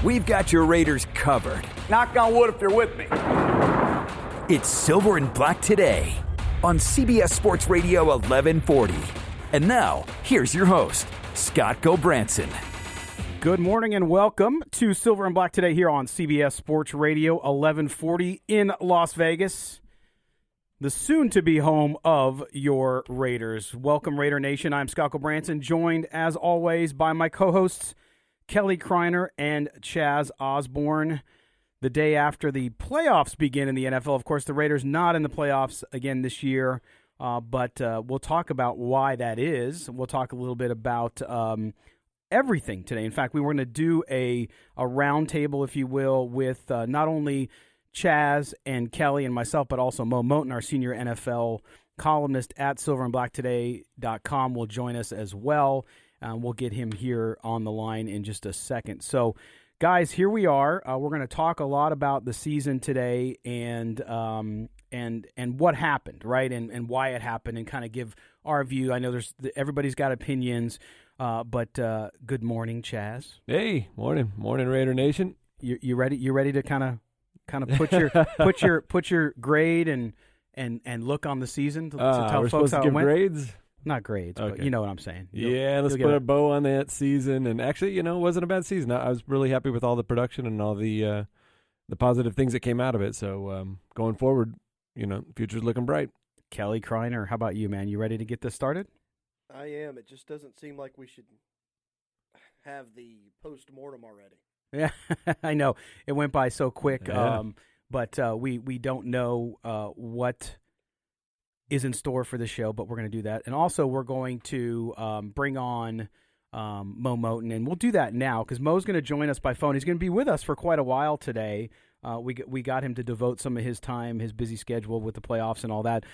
we've got your Raiders covered. Knock on wood if you're with me. It's Silver and Black Today on CBS Sports Radio 1140. And now, here's your host, Scott Gulbransen. Good morning and welcome to Silver and Black Today here on CBS Sports Radio 1140 in Las Vegas, the soon-to-be home of your Raiders. Welcome, Raider Nation. I'm Scott Gulbransen, joined, as always, by my co-hosts Kelly Kriner and Chaz Osborne. The day after the playoffs begin in the NFL, of course, the Raiders not in the playoffs again this year, but we'll talk about why that is. We'll talk a little bit about everything today. In fact, we were going to do a roundtable, if you will, with not only Chaz and Kelly and myself, but also Moe Moton, our senior NFL columnist at silverandblacktoday.com, will join us as well. We'll get him here on the line in just a second. So, guys, here we are. We're going to talk a lot about the season today and what happened, right, and why it happened, and kind of give our view. I know everybody's got opinions. But good morning, Chaz. Hey, morning, Raider Nation. You ready? You ready to kind of put your grade and look on the season to tell we're folks supposed how to give it went? Grades? Not grades, okay. But you know what I'm saying. Let's put a bow on that season. And actually, it wasn't a bad season. I was really happy with all the production and all the positive things that came out of it. So going forward, future's looking bright. Kelly Kriner, how about you, man? You ready to get this started? I am. It just doesn't seem like we should have the post-mortem already. Yeah, I know. It went by so quick, yeah. But we don't know what is in store for the show, but we're going to do that. And also we're going to bring on Moe Moton, and we'll do that now because Mo's going to join us by phone. He's going to be with us for quite a while today. We got him to devote some of his time, his busy schedule with the playoffs and all that.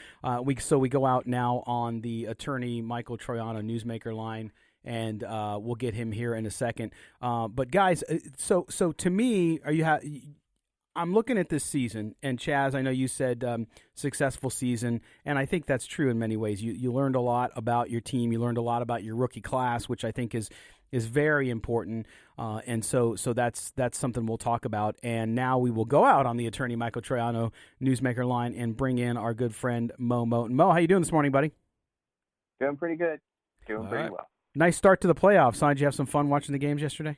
So we go out now on the attorney Michael Troiano newsmaker line, and we'll get him here in a second. But guys, so to me, I'm looking at this season, and Chaz, I know you said successful season, and I think that's true in many ways. You learned a lot about your team. You learned a lot about your rookie class, which I think is very important, and so that's something we'll talk about. And now we will go out on the attorney Michael Troiano newsmaker line and bring in our good friend Moe Moton. Mo, how you doing this morning, buddy? Doing pretty good. Doing pretty well. Nice start to the playoffs. Did you have some fun watching the games yesterday?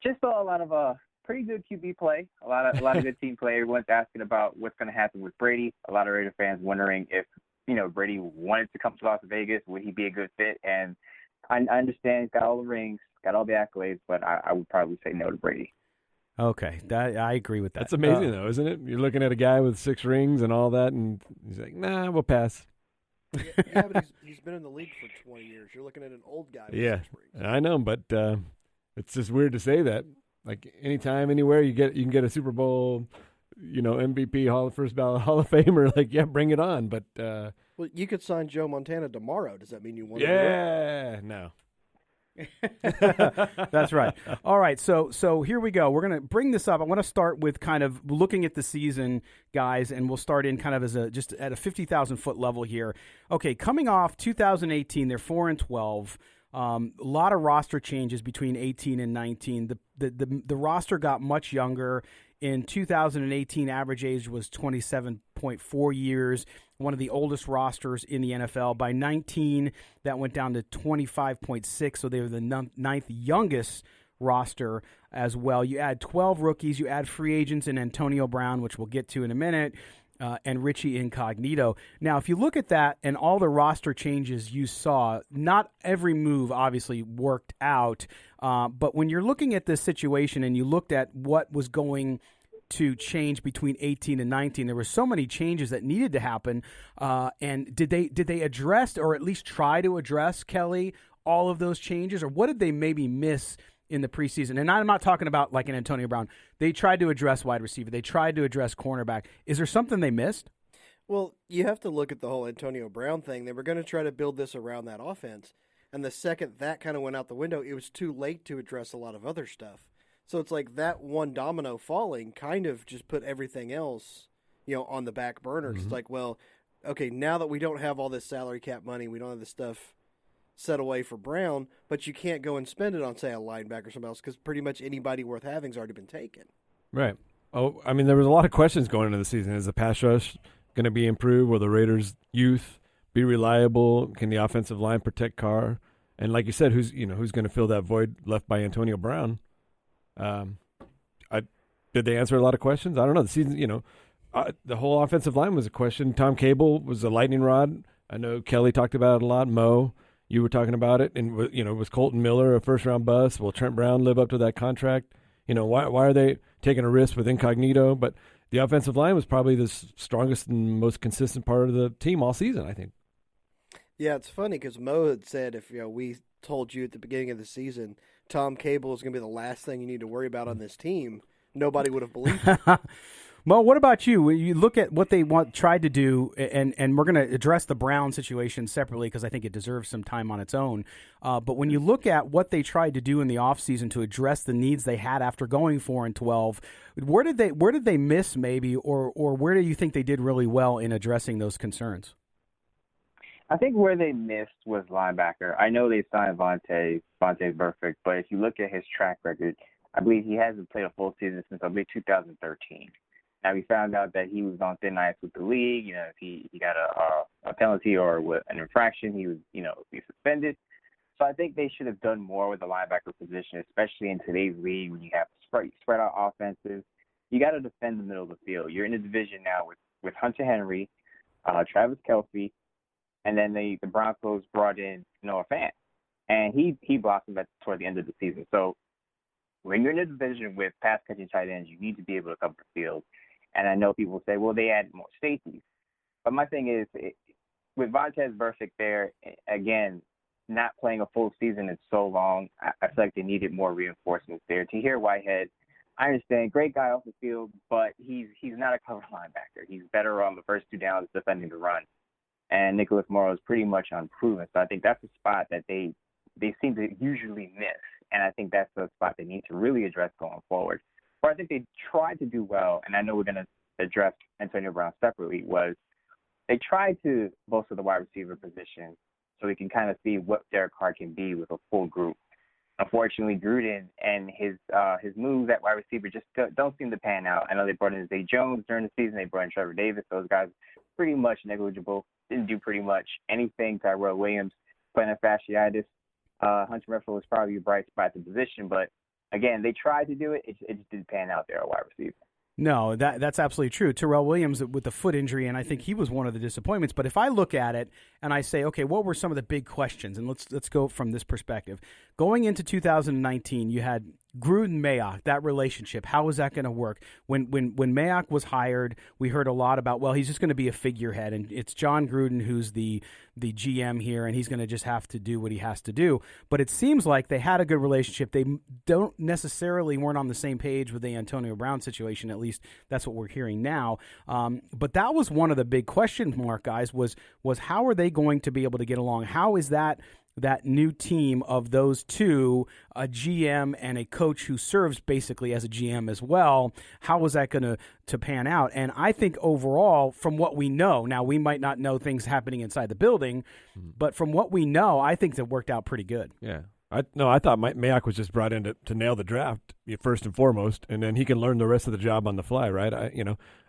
Just saw a lot of pretty good QB play. A lot of good team play. Everyone's asking about what's going to happen with Brady. A lot of Raider fans wondering if Brady wanted to come to Las Vegas, would he be a good fit? And I understand he's got all the rings, got all the accolades, but I would probably say no to Brady. Okay, I agree with that. That's amazing, though, isn't it? You're looking at a guy with 6 rings and all that, and he's like, nah, we'll pass. Yeah, but he's been in the league for 20 years. You're looking at an old guy with 6 rings. I know, but it's just weird to say that. Like, anytime, anywhere, you can get a Super Bowl, MVP, first ballot Hall of Famer. Like, yeah, bring it on. But well, you could sign Joe Montana tomorrow. Does that mean you want? Yeah, no. That's right. All right, so here we go. We're going to bring this up. I want to start with kind of looking at the season, guys, and we'll start in kind of just at a 50,000-foot level here. Okay, coming off 2018, they're 4-12. A lot of roster changes between 18 and 19. The roster got much younger. In 2018, average age was 27.4 years, one of the oldest rosters in the NFL. By 19, that went down to 25.6, so they were the ninth youngest roster as well. You add 12 rookies, you add free agents in Antonio Brown, which we'll get to in a minute, and Richie Incognito. Now, if you look at that and all the roster changes you saw, not every move obviously worked out, but when you're looking at this situation and you looked at what was going to change between 18 and 19, there were so many changes that needed to happen. And did they address, or at least try to address, Kelly, all of those changes, or what did they maybe miss in the preseason? And I'm not talking about like an Antonio Brown. They tried to address wide receiver. They tried to address cornerback. Is there something they missed? Well, you have to look at the whole Antonio Brown thing. They were going to try to build this around that offense. And the second that kind of went out the window, it was too late to address a lot of other stuff. So it's like that one domino falling kind of just put everything else, on the back burner. Mm-hmm. It's like, well, okay, now that we don't have all this salary cap money, we don't have this stuff set away for Brown, but you can't go and spend it on, say, a linebacker or something else because pretty much anybody worth having's already been taken. Right. Oh, I mean, there was a lot of questions going into the season. Is the pass rush going to be improved? Will the Raiders' youth be reliable? Can the offensive line protect Carr? And like you said, who's going to fill that void left by Antonio Brown? Did they answer a lot of questions? I don't know. The season, the whole offensive line was a question. Tom Cable was a lightning rod. I know Kelly talked about it a lot. Mo, you were talking about it. And, was Colton Miller a first-round bust? Will Trent Brown live up to that contract? Why are they taking a risk with Incognito? But the offensive line was probably the strongest and most consistent part of the team all season, I think. Yeah, it's funny because Mo had said if we told you at the beginning of the season Tom Cable is going to be the last thing you need to worry about on this team, nobody would have believed it. Mo, what about you? When you look at what they tried to do, and we're going to address the Brown situation separately because I think it deserves some time on its own. But when you look at what they tried to do in the offseason to address the needs they had after going 4-12, where did they miss maybe, or where do you think they did really well in addressing those concerns? I think where they missed was linebacker. I know they signed Vontaze Burfict, but if you look at his track record, I believe he hasn't played a full season since, I believe, 2013. Now, we found out that he was on thin ice with the league. If he got a penalty or an infraction, he was, be suspended. So I think they should have done more with the linebacker position, especially in today's league when you have spread out offenses. You got to defend the middle of the field. You're in a division now with Hunter Henry, Travis Kelce, and then the Broncos brought in Noah Fant, and he blossomed toward the end of the season. So when you're in a division with pass-catching tight ends, you need to be able to cover the field. And I know people say, well, they added more safeties. But my thing is, with Vontaze Burfict there, again, not playing a full season in so long, I feel like they needed more reinforcements there. Tahir Whitehead, I understand, great guy off the field, but he's not a cover linebacker. He's better on the first two downs defending the run. And Nicholas Morrow is pretty much unproven. So I think that's a spot that they seem to usually miss. And I think that's the spot they need to really address going forward. But I think they tried to do well, and I know we're going to address Antonio Brown separately, was they tried to bolster the wide receiver position so we can kind of see what Derek Carr can be with a full group. Unfortunately, Gruden and his moves at wide receiver just don't seem to pan out. I know they brought in Zay Jones during the season. They brought in Trevor Davis. Those guys pretty much negligible. Didn't do pretty much anything. Tyrell Williams playing fasciitis. Hunter Renfrow was probably a bright spot at the position, but again, they tried to do it. It just didn't pan out there at wide receiver. No, that's absolutely true. Terrell Williams with the foot injury, and I think he was one of the disappointments. But if I look at it and I say, okay, what were some of the big questions? And let's go from this perspective. Going into 2019, you had Gruden-Mayock, that relationship. How was that going to work? When Mayock was hired, we heard a lot about, well, he's just going to be a figurehead, and it's John Gruden who's the GM here, and he's going to just have to do what he has to do. But it seems like they had a good relationship. They weren't on the same page with the Antonio Brown situation. At least that's what we're hearing now. But that was one of the big question mark, guys, was how are they going to be able to get along? How is that new team of those two, a GM and a coach who serves basically as a GM as well, how is that going to pan out? And I think overall, from what we know, now we might not know things happening inside the building, but from what we know, I think it worked out pretty good. Yeah. I thought Mayock was just brought in to nail the draft first and foremost, and then he can learn the rest of the job on the fly, right?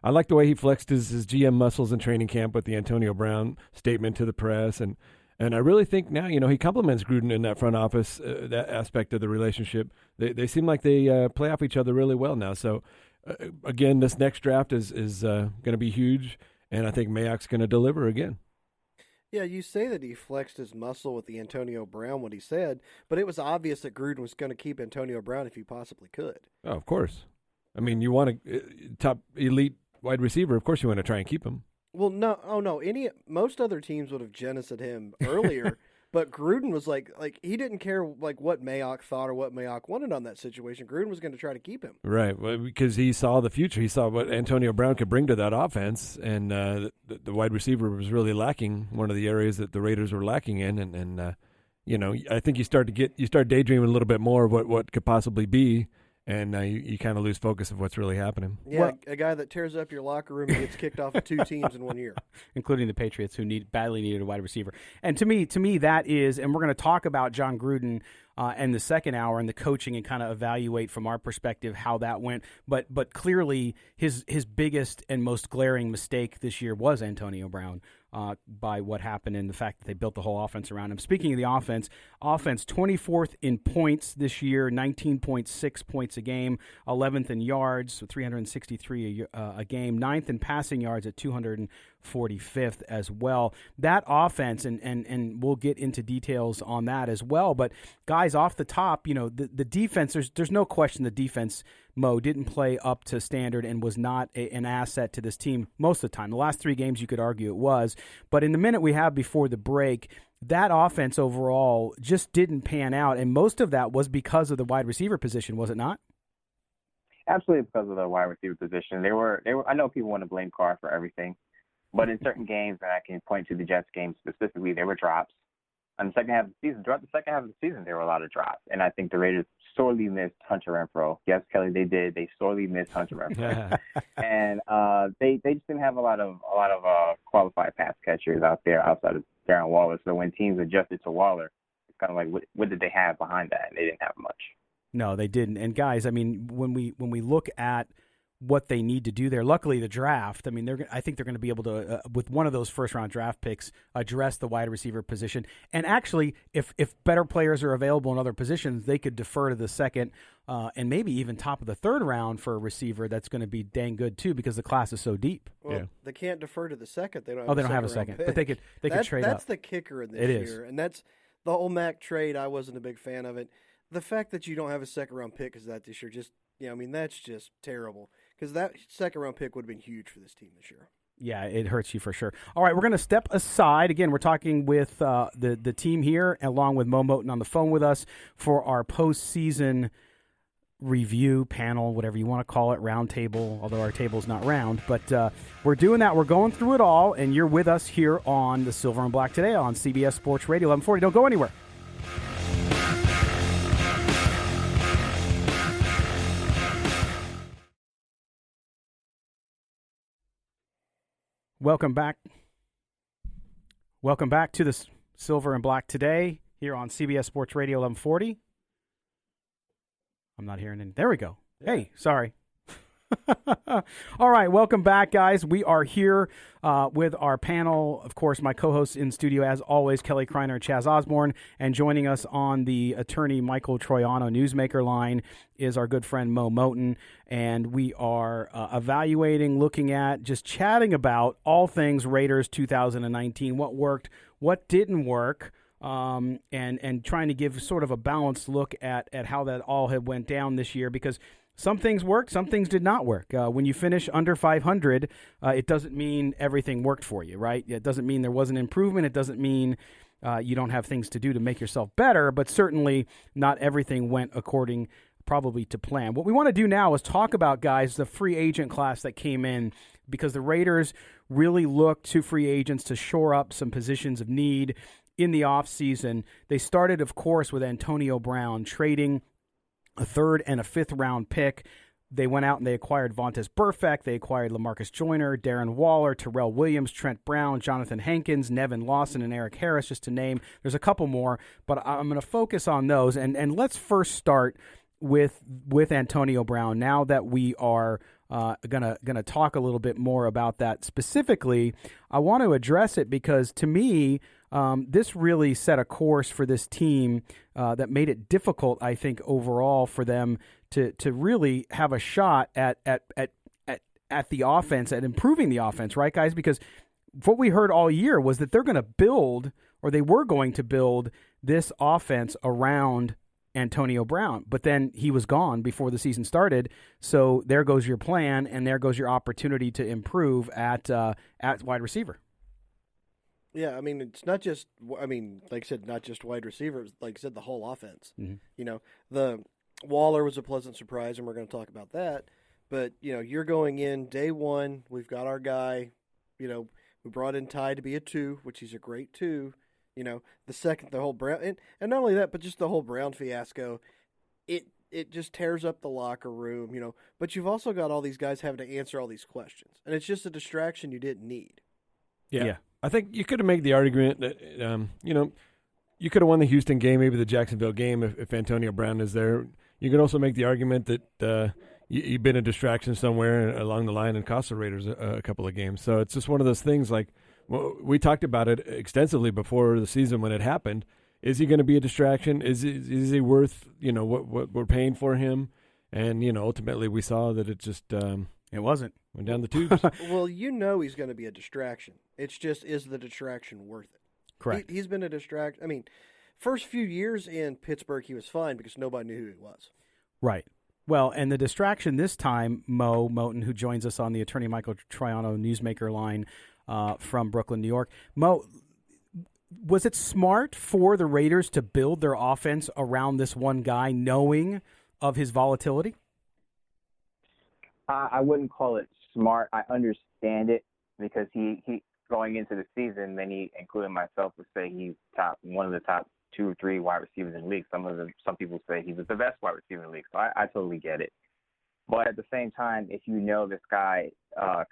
I like the way he flexed his GM muscles in training camp with the Antonio Brown statement to the press, and I really think now, he compliments Gruden in that front office, that aspect of the relationship. They seem like they play off each other really well now. So, again, this next draft is going to be huge, and I think Mayock's going to deliver again. Yeah, you say that he flexed his muscle with the Antonio Brown, what he said, but it was obvious that Gruden was going to keep Antonio Brown if he possibly could. Oh, of course. I mean, you want a top elite wide receiver, of course you want to try and keep him. Well, most other teams would have jettisoned him earlier, but Gruden was like he didn't care what Mayock thought or what Mayock wanted on that situation. Gruden was going to try to keep him. Right, well, because he saw the future. He saw what Antonio Brown could bring to that offense, and the wide receiver was really lacking, one of the areas that the Raiders were lacking in, and I think you start daydreaming a little bit more of what could possibly be, and you kind of lose focus of what's really happening. Yeah, well, a guy that tears up your locker room and gets kicked off of 2 teams in 1 year, including the Patriots, who badly needed a wide receiver. And to me, that is, and we're going to talk about John Gruden and the second hour and the coaching and kind of evaluate from our perspective how that went. But clearly, his biggest and most glaring mistake this year was Antonio Brown. By what happened and the fact that they built the whole offense around him. Speaking of the offense 24th in points this year, 19.6 points a game, 11th in yards, so 363 a game, 9th in passing yards at 245th as well. That offense, and we'll get into details on that as well, but guys, off the top, the defense, there's no question the defense, Mo, didn't play up to standard and was not an asset to this team most of the time. The last 3 games, you could argue it was. But in the minute we have before the break, that offense overall just didn't pan out, and most of that was because of the wide receiver position, was it not? Absolutely because of the wide receiver position. They were. I know people want to blame Carr for everything, but in certain games, and I can point to the Jets game specifically, there were drops. On the second half of the season, throughout the second half of the season, there were a lot of drops, and I think the Raiders sorely missed Hunter Renfrow. Yes, Kelly, they did. They sorely missed Hunter Renfrow, and they just didn't have a lot of qualified pass catchers out there outside of Darren Waller. So when teams adjusted to Waller, it's kind of like, what did they have behind that? And they didn't have much. No, they didn't. And guys, I mean, when we look at what they need to do there. Luckily, the draft, I mean, I think they're going to be able to, with one of those first-round draft picks, address the wide receiver position. And actually, if better players are available in other positions, they could defer to the second and maybe even top of the third round for a receiver that's going to be dang good, too, because the class is so deep. Well, they can't defer to the second. They don't have a second. But they could trade up. That's the kicker in this year. And that's the whole Mac trade. I wasn't a big fan of it. The fact that you don't have a second-round pick is that this year just, I mean, that's just terrible. Because that second-round pick would have been huge for this team this year. Yeah, it hurts you for sure. All right, we're going to step aside. Again, we're talking with the team here, along with Moe Moton on the phone with us for our postseason review panel, whatever you want to call it, round table, although our table's not round. But we're doing that. We're going through it all, and you're with us here on the Silver and Black today on CBS Sports Radio 1140. Don't go anywhere. Welcome back. Welcome back to the Silver and Black today here on CBS Sports Radio 1140. I'm not hearing any. There we go. Yeah. Hey, sorry. All right, welcome back, guys. We are here with our panel. Of course, my co-hosts in studio, as always, Kelly Kriner and Chaz Osborne. And joining us on the attorney Michael Troiano newsmaker line is our good friend Moe Moton. And we are evaluating, looking at, just chatting about all things Raiders 2019, what worked, what didn't work, and trying to give sort of a balanced look at how that all had went down this year, because some things worked, some things did not work. When you finish under 500, it doesn't mean everything worked for you, right? It doesn't mean there wasn't improvement. It doesn't mean you don't have things to do to make yourself better, but certainly not everything went according probably to plan. What we want to do now is talk about, guys, the free agent class that came in, because the Raiders really looked to free agents to shore up some positions of need in the offseason. They started, of course, with Antonio Brown, trading a third and a fifth round pick. They went out and they acquired Vontaze Burfict. They acquired LaMarcus Joyner, Darren Waller, Terrell Williams, Trent Brown, Jonathan Hankins, Nevin Lawson, and Eric Harris, just to name. There's a couple more, but I'm going to focus on those. And let's first start with Antonio Brown. Now that we are gonna talk a little bit more about that specifically, I want to address it because, to me, this really set a course for this team that made it difficult, I think, overall for them to really have a shot at the offense, at improving the offense, right, guys? Because what we heard all year was that they're going to build, or they were going to build, this offense around Antonio Brown, but then he was gone before the season started. So there goes your plan, and there goes your opportunity to improve at wide receiver. Yeah, I mean, it's not just, like I said, not just wide receivers, like I said, the whole offense. Mm-hmm. You know, the Waller was a pleasant surprise, and we're going to talk about that. But, you're going in day one, we've got our guy, we brought in Ty to be a 2, which he's a great 2. The whole Brown, and not only that, but just the whole Brown fiasco, it it just tears up the locker room, But you've also got all these guys having to answer all these questions, and it's just a distraction you didn't need. Yeah. I think you could have made the argument that, you could have won the Houston game, maybe the Jacksonville game if Antonio Brown is there. You could also make the argument that you've been a distraction somewhere along the line and cost the Raiders a couple of games. So it's just one of those things like we talked about it extensively before the season when it happened. Is he going to be a distraction? Is he worth what we're paying for him? And ultimately we saw that it just it wasn't. Went down the tubes. Well, he's going to be a distraction. It's just, is the distraction worth it? Correct. He's been a distraction. I mean, first few years in Pittsburgh, he was fine because nobody knew who he was. Right. Well, and the distraction this time, Moe Moton, who joins us on the Attorney Michael Triano Newsmaker line from Brooklyn, New York. Mo, was it smart for the Raiders to build their offense around this one guy, knowing of his volatility? I wouldn't call it smart. I understand it because he going into the season, many, including myself, would say he's one of the top 2 or 3 wide receivers in the league. Some people say he was the best wide receiver in the league. So I totally get it. But at the same time, if you know this guy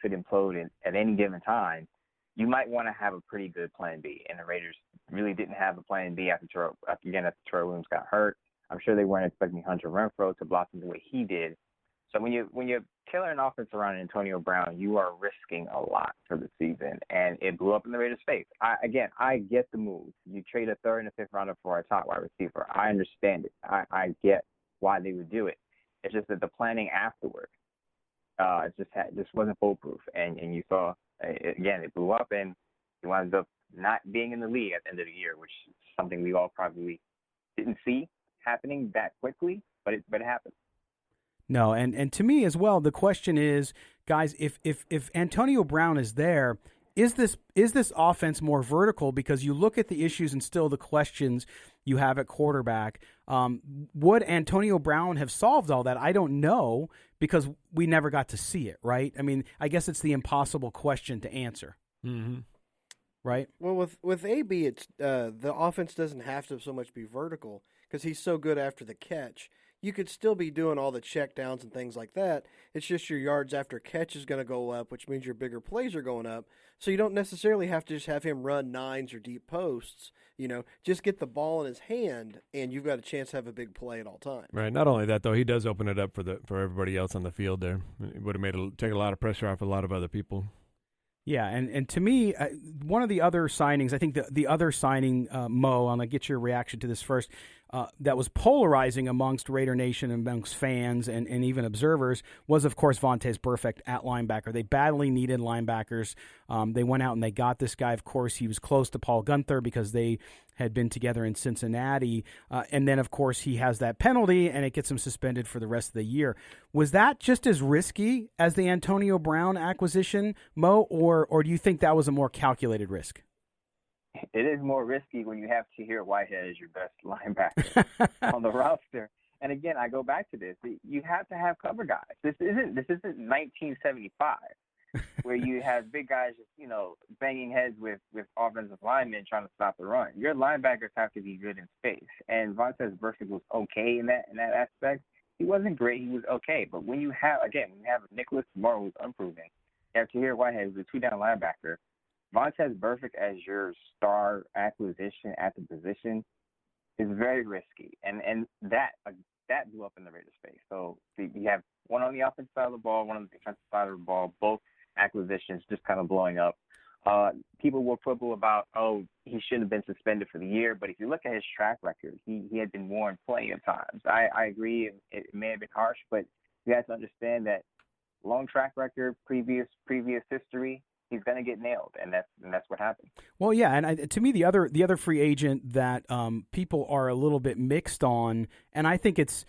could implode at any given time, you might want to have a pretty good plan B. And the Raiders really didn't have a plan B after Troy Williams got hurt. I'm sure they weren't expecting Hunter Renfrow to blossom the way he did. So when you're killing an offense around Antonio Brown, you are risking a lot for the season, and it blew up in the Raiders' face. I get the move. You trade a 3rd and a 5th rounder for a top wide receiver. I understand it. I get why they would do it. It's just that the planning afterward, just wasn't foolproof, and you saw it blew up, and he wound up not being in the league at the end of the year, which is something we all probably didn't see happening that quickly, but it happened. No, and to me as well, the question is, guys, if Antonio Brown is there, is this offense more vertical? Because you look at the issues and still the questions you have at quarterback. Would Antonio Brown have solved all that? I don't know, because we never got to see it, right? I mean, I guess it's the impossible question to answer. Mm-hmm. Right? Well, with AB, it's the offense doesn't have to so much be vertical because he's so good after the catch. You could still be doing all the check downs and things like that. It's just your yards after catch is going to go up, which means your bigger plays are going up. So you don't necessarily have to just have him run 9s or deep posts. Just get the ball in his hand, and you've got a chance to have a big play at all times. Right. Not only that, though, he does open it up for everybody else on the field there. It would have taken a lot of pressure off a lot of other people. Yeah, and to me, one of the other signings, I think the other signing, Mo, and I'll get your reaction to this first, that was polarizing amongst Raider Nation, amongst fans and even observers, was, of course, Vontaze Burfict at linebacker. They badly needed linebackers. They went out and they got this guy. Of course, he was close to Paul Gunther because they had been together in Cincinnati. And then, of course, he has that penalty, and it gets him suspended for the rest of the year. Was that just as risky as the Antonio Brown acquisition, Mo, or do you think that was a more calculated risk? It is more risky when you have Tahir Whitehead as your best linebacker on the roster. And again, I go back to this. You have to have cover guys. This isn't 1975 where you have big guys just, banging heads with offensive linemen trying to stop the run. Your linebackers have to be good in space. And Vontaze Burfict was okay in that aspect. He wasn't great. He was okay. But when you have Nicholas Morrow who's unproven, you have Tahir Whitehead who's a 2-down linebacker, Vontaze Burfict as your star acquisition at the position is very risky, and that blew up in the Raiders' face. So you have one on the offensive side of the ball, one on the defensive side of the ball, both acquisitions just kind of blowing up. People will quibble about, he shouldn't have been suspended for the year, but if you look at his track record, he had been warned plenty of times. I agree it may have been harsh, but you have to understand that long track record, previous history, he's going to get nailed, and that's what happened. Well, yeah, and to me, the other free agent that people are a little bit mixed on, and I think it's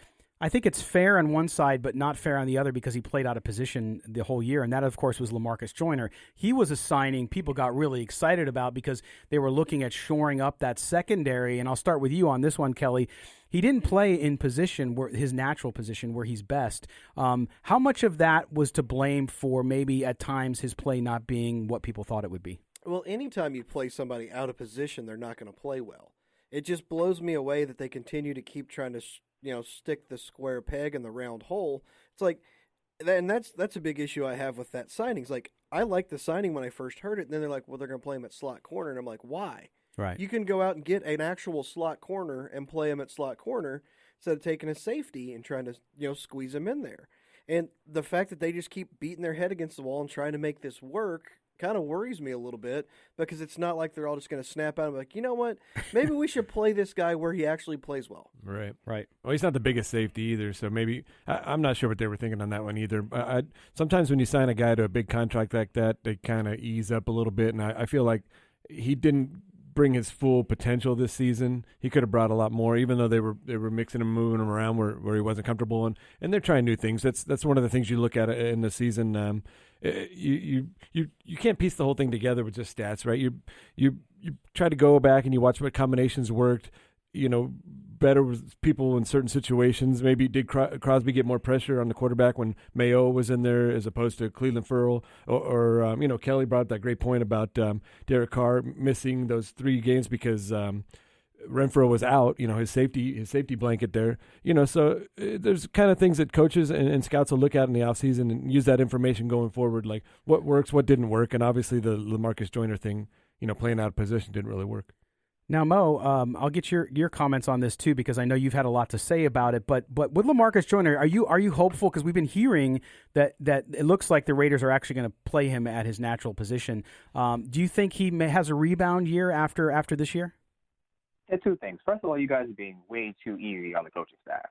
fair on one side, but not fair on the other because he played out of position the whole year, and that, of course, was LaMarcus Joyner. He was a signing people got really excited about because they were looking at shoring up that secondary, and I'll start with you on this one, Kelly. He didn't play in position, his natural position, where he's best. How much of that was to blame for maybe at times his play not being what people thought it would be? Well, anytime you play somebody out of position, they're not going to play well. It just blows me away that they continue to keep trying to stick the square peg in the round hole. It's like, and that's a big issue I have with that signing. It's like, I liked the signing when I first heard it, and then they're like, well, they're going to play him at slot corner, and I'm like, why? Right. You can go out and get an actual slot corner and play him at slot corner instead of taking a safety and trying to squeeze him in there. And the fact that they just keep beating their head against the wall and trying to make this work kind of worries me a little bit, because it's not like they're all just going to snap out and be like, you know what, maybe we should play this guy where he actually plays well. Right. Right. Well, he's not the biggest safety either, so maybe I'm not sure what they were thinking on that one either. Sometimes when you sign a guy to a big contract like that, they kind of ease up a little bit, and I feel like he didn't bring his full potential this season. He could have brought a lot more, even though they were mixing him, moving him around where he wasn't comfortable, and they're trying new things. That's one of the things you look at in the season. You can't piece the whole thing together with just stats, right? You try to go back and you watch what combinations worked, better with people in certain situations. Maybe did Crosby get more pressure on the quarterback when Mayo was in there as opposed to Cleveland Ferrell? Or Kelly brought up that great point about Derek Carr missing those 3 games because Renfrow was out, his safety blanket there. So there's kind of things that coaches and scouts will look at in the offseason and use that information going forward, like what works, what didn't work. And obviously the LaMarcus Joyner thing, playing out of position didn't really work. Now, Mo, I'll get your comments on this too, because I know you've had a lot to say about it. But with LaMarcus Joyner, are you hopeful? Because we've been hearing that it looks like the Raiders are actually going to play him at his natural position. Do you think he has a rebound year after this year? Yeah, 2 things. First of all, you guys are being way too easy on the coaching staff.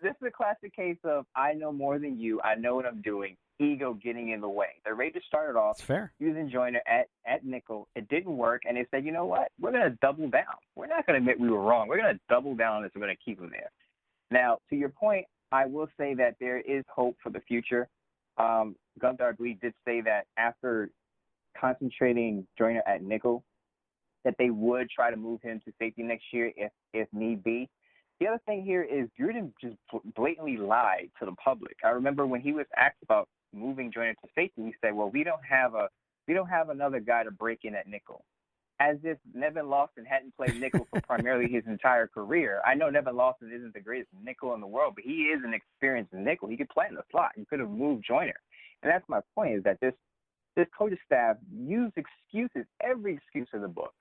This is a classic case of I know more than you. I know what I'm doing. Ego getting in the way. The Raiders started off using Joyner at nickel. It didn't work, and they said, you know what? We're going to double down. We're not going to admit we were wrong. We're going to double down on this. We're going to keep him there. Now, to your point, I will say that there is hope for the future. Gunther, I believe, did say that after concentrating Joyner at nickel, that they would try to move him to safety next year if need be. The other thing here is Gruden just blatantly lied to the public. I remember when he was asked about moving Joyner to safety, he said, well, we don't have another guy to break in at nickel. As if Nevin Lawson hadn't played nickel for primarily his entire career. I know Nevin Lawson isn't the greatest nickel in the world, but he is an experienced nickel. He could play in the slot. You could have moved Joyner. And that's my point, is that this coaching staff used excuses, every excuse in the book,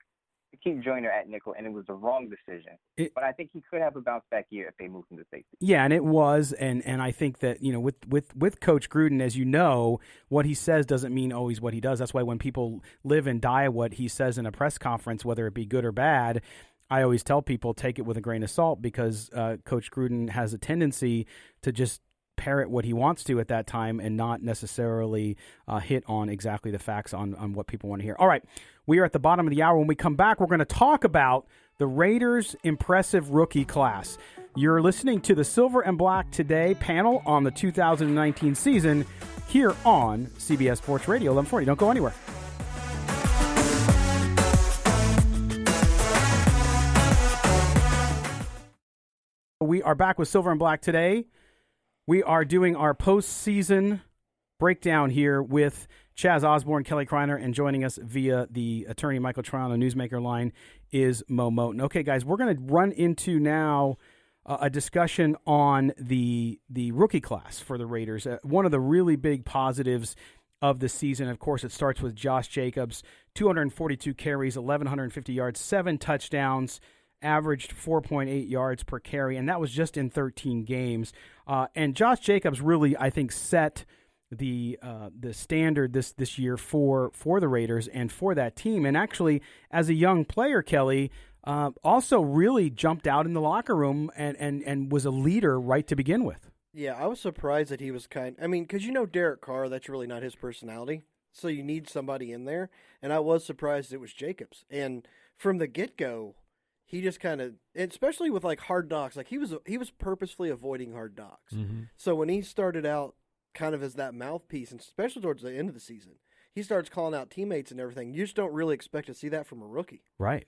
to keep Joyner at nickel, and it was the wrong decision. But I think he could have a bounce back year if they moved him to safety. Yeah, and it was, and I think that with Coach Gruden, as you know, what he says doesn't mean always what he does. That's why when people live and die what he says in a press conference, whether it be good or bad, I always tell people take it with a grain of salt, because Coach Gruden has a tendency to just parrot what he wants to at that time and not necessarily hit on exactly the facts on what people want to hear. All right, we are at the bottom of the hour. When we come back, we're going to talk about the Raiders' impressive rookie class. You're listening to the Silver and Black Today panel on the 2019 season here on CBS Sports Radio 1140. Don't go anywhere. We are back with Silver and Black Today. We are doing our postseason breakdown here with Chaz Osborne, Kelly Kriner, and joining us via the attorney Michael Triano Newsmaker line is Moe Moton. Okay, guys, we're going to run into now a discussion on the rookie class for the Raiders. One of the really big positives of the season, of course, it starts with Josh Jacobs, 242 carries, 1,150 yards, 7 touchdowns, averaged 4.8 yards per carry, and that was just in 13 games. And Josh Jacobs really, I think, set the standard this year for the Raiders and for that team. And actually, as a young player, Kelly, also really jumped out in the locker room and was a leader right to begin with. Yeah, I was surprised that he was because Derek Carr, that's really not his personality. So you need somebody in there. And I was surprised it was Jacobs. And from the get-go, he just kind of, especially with Hard Knocks, he was purposefully avoiding Hard Knocks. Mm-hmm. So when he started out kind of as that mouthpiece, and especially towards the end of the season, he starts calling out teammates and everything. You just don't really expect to see that from a rookie. Right.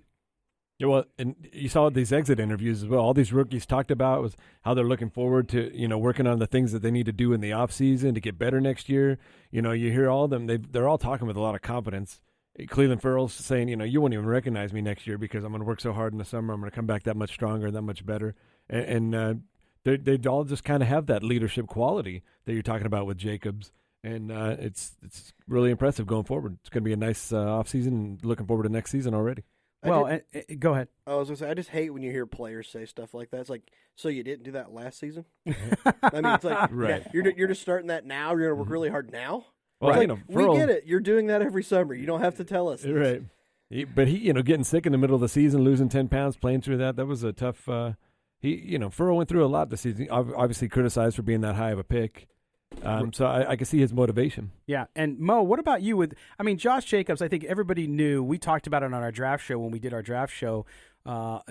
Yeah, well, and you saw these exit interviews as well. All these rookies talked about was how they're looking forward to, working on the things that they need to do in the offseason to get better next year. You hear all of them. They're all talking with a lot of confidence. Cleveland Ferrell's saying, you won't even recognize me next year because I'm going to work so hard in the summer. I'm going to come back that much stronger, that much better. and they all just kind of have that leadership quality that you're talking about with Jacobs. And it's really impressive going forward. It's going to be a nice offseason, and looking forward to next season already. Well, go ahead. I was going to say, I just hate when you hear players say stuff like that. It's like, so you didn't do that last season? I mean, it's like, right. You're just starting that now? You're going to work really hard now? Well, like, Ferrell, we get it. You're doing that every summer. You don't have to tell us this. Right. But he, getting sick in the middle of the season, losing 10 pounds, playing through that was a tough Ferrell went through a lot this season. Obviously criticized for being that high of a pick. So I can see his motivation. Yeah. And Mo, what about you Josh Jacobs, I think everybody knew, we talked about it on our draft show when we did our draft show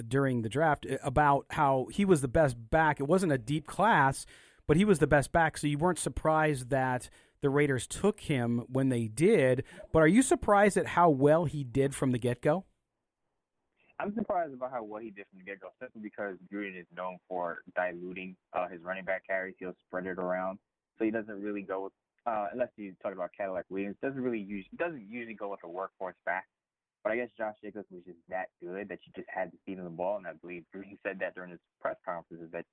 during the draft about how he was the best back. It wasn't a deep class, but he was the best back. So you weren't surprised that the Raiders took him when they did. But are you surprised at how well he did from the get-go? I'm surprised about how well he did from the get-go, simply because Gruden is known for diluting his running back carries. He'll spread it around. So he doesn't really go with, unless you talk about Cadillac Williams, doesn't usually go with a workhorse back. But I guess Josh Jacobs was just that good that you just had to feed him the ball, and I believe Gruden said that during his press conferences, that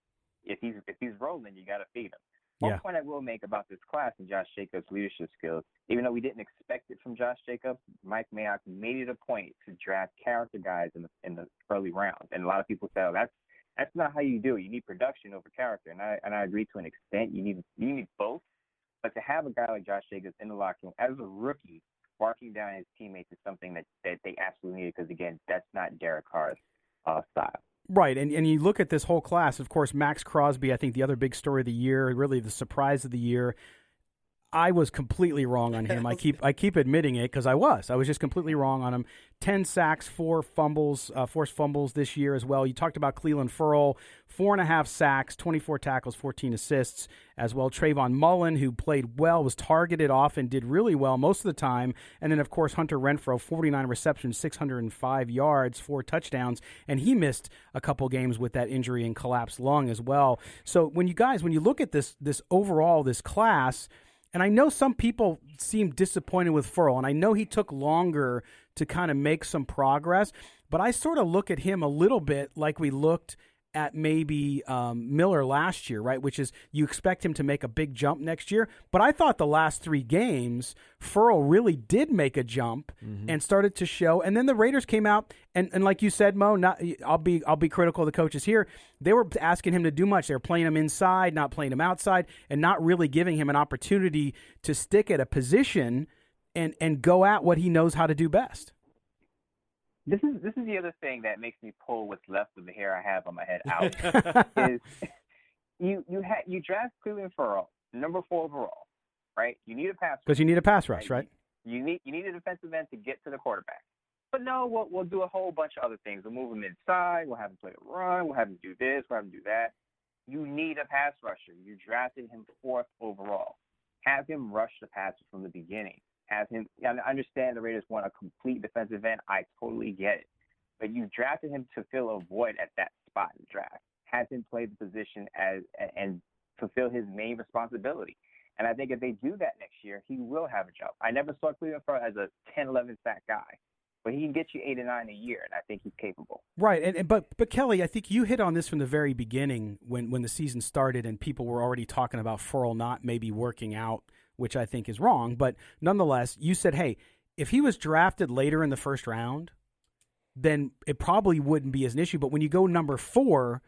if he's rolling, you got to feed him. One point I will make about this class and Josh Jacobs' leadership skills, even though we didn't expect it from Josh Jacobs, Mike Mayock made it a point to draft character guys in the early rounds, and a lot of people say, "Oh, that's not how you do it. You need production over character," and I agree to an extent. You need both, but to have a guy like Josh Jacobs in the locker room as a rookie, barking down his teammates is something that they absolutely need, because again, that's not Derek Carr's style. Right, and you look at this whole class, of course, Max Crosby, I think the other big story of the year, really the surprise of the year. I was completely wrong on him. I keep admitting it, because I was just completely wrong on him. 10 sacks, 4 fumbles, forced fumbles this year as well. You talked about Clelin Ferrell, 4.5 sacks, 24 tackles, 14 assists as well. Trayvon Mullen, who played well, was targeted often, did really well most of the time. And then, of course, Hunter Renfrow, 49 receptions, 605 yards, 4 touchdowns. And he missed a couple games with that injury and collapsed lung as well. So when you look at this overall, this class, and I know some people seem disappointed with Ferrell, and I know he took longer to kind of make some progress, but I sort of look at him a little bit like we looked at maybe Miller last year, right? Which is you expect him to make a big jump next year. But I thought the last 3 games, Ferrell really did make a jump and started to show. And then the Raiders came out and like you said, Mo, I'll be critical of the coaches here. They were asking him to do much. They were playing him inside, not playing him outside, and not really giving him an opportunity to stick at a position and go at what he knows how to do best. This is the other thing that makes me pull what's left of the hair I have on my head out. Is you draft Clelin Ferrell, number 4 overall, right? You need a pass rush. Because you need a pass rush, right? You need a defensive end to get to the quarterback. But no, we'll do a whole bunch of other things. We'll move him inside. We'll have him play a run. We'll have him do this. We'll have him do that. You need a pass rusher. You drafted him 4th overall. Have him rush the passer from the beginning. Have him. I understand the Raiders want a complete defensive end. I totally get it. But you drafted him to fill a void at that spot in the draft. Have him play the position and fulfill his main responsibility. And I think if they do that next year, he will have a jump. I never saw Clelin Ferrell as a 10, 11 sack guy, but he can get you 8 or 9 a year, and I think he's capable. Right, but Kelly, I think you hit on this from the very beginning when the season started, and people were already talking about Ferrell not maybe working out, which I think is wrong. But nonetheless, you said, hey, if he was drafted later in the first round, then it probably wouldn't be as an issue. But when you go number 4,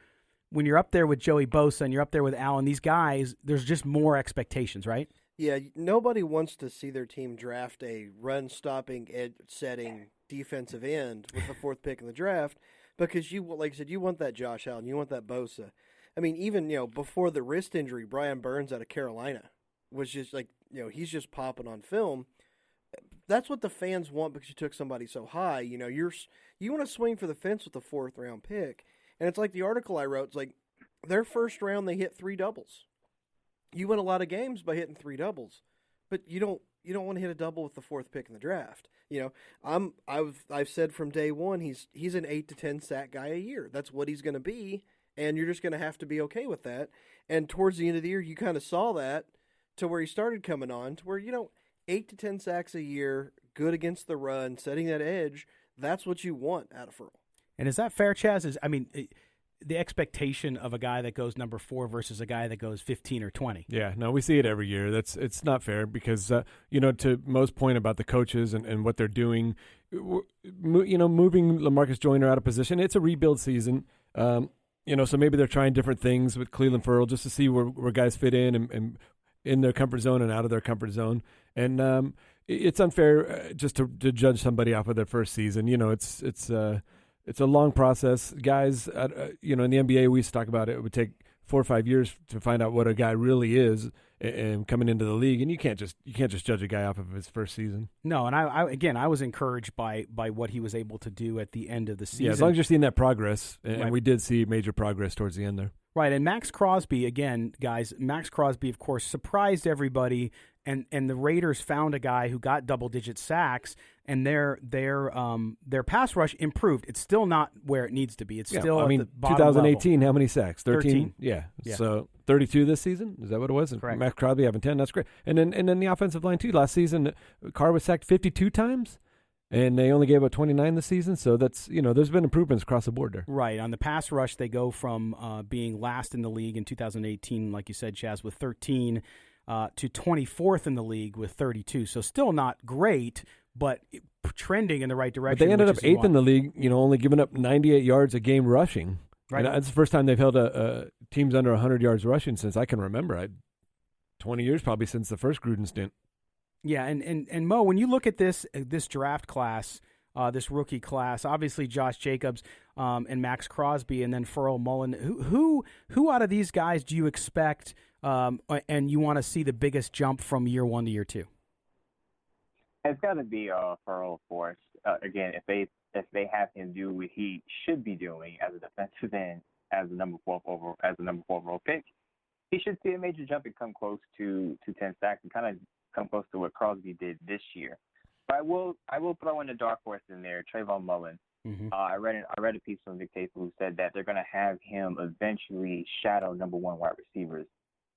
when you're up there with Joey Bosa and you're up there with Allen, these guys, there's just more expectations, right? Yeah, nobody wants to see their team draft a run-stopping, edge-setting defensive end with the 4th pick in the draft, because you, like I said, you want that Josh Allen, you want that Bosa. I mean, even before the wrist injury, Brian Burns out of Carolina was just like, he's just popping on film. That's what the fans want, because you took somebody so high. You want to swing for the fence with the 4th round pick, and it's like the article I wrote. It's like their first round they hit 3 doubles. You win a lot of games by hitting 3 doubles, but you don't want to hit a double with the 4th pick in the draft. I've said from day one he's an 8 to 10 sack guy a year. That's what he's going to be, and you're just going to have to be okay with that. And towards the end of the year, you kind of saw that to where he started coming on to where 8 to 10 sacks a year, good against the run, setting that edge. That's what you want out of Ferrell. And is that fair, Chaz? the expectation of a guy that goes number 4 versus a guy that goes 15 or 20. Yeah, no, we see it every year. It's not fair because to Mo's point about the coaches and what they're doing, moving LaMarcus Joyner out of position. It's a rebuild season. So maybe they're trying different things with Cleveland Ferrell just to see where guys fit in and in their comfort zone and out of their comfort zone. And it's unfair just to judge somebody off of their first season. It's a long process. Guys, in the NBA, we used to talk about it would take 4 or 5 years to find out what a guy really is and coming into the league, and you can't just judge a guy off of his first season. No, and I was encouraged by what he was able to do at the end of the season. Yeah, as long as you're seeing that progress, and right. We did see major progress towards the end there. Right, and Max Crosby, again, guys, of course, surprised everybody, and the Raiders found a guy who got double-digit sacks, and their pass rush improved. It's still not where it needs to be. It's still at the bottom 2018, level. How many sacks? 13? Yeah. So 32 this season? Is that what it was? Correct. Max Crosby having 10, that's great. And then the offensive line, too. Last season, Carr was sacked 52 times. And they only gave up 29 this season, so that's there's been improvements across the board there. Right. On the pass rush, they go from being last in the league in 2018, like you said, Chaz, with 13, to 24th in the league with 32. So still not great, but trending in the right direction. But they ended up 8th in the league, only giving up 98 yards a game rushing. Right. And that's the first time they've held teams under 100 yards rushing since I can remember. 20 years probably since the first Gruden stint. Yeah, and Mo, when you look at this draft class, this rookie class, obviously Josh Jacobs and Max Crosby, and then Pharrell Mullen, who out of these guys do you expect and you want to see the biggest jump from year 1 to year 2? It's got to be Pharrell, of course. Again, if they have him do what he should be doing as a defensive end, as the number 4 overall pick, he should see a major jump and come close to 10 sacks and kind of come close to what Crosby did this year. But I will throw in a dark horse in there, Trayvon Mullen. Mm-hmm. I read a piece from Vic Tafel who said that they're going to have him eventually shadow number 1 wide receivers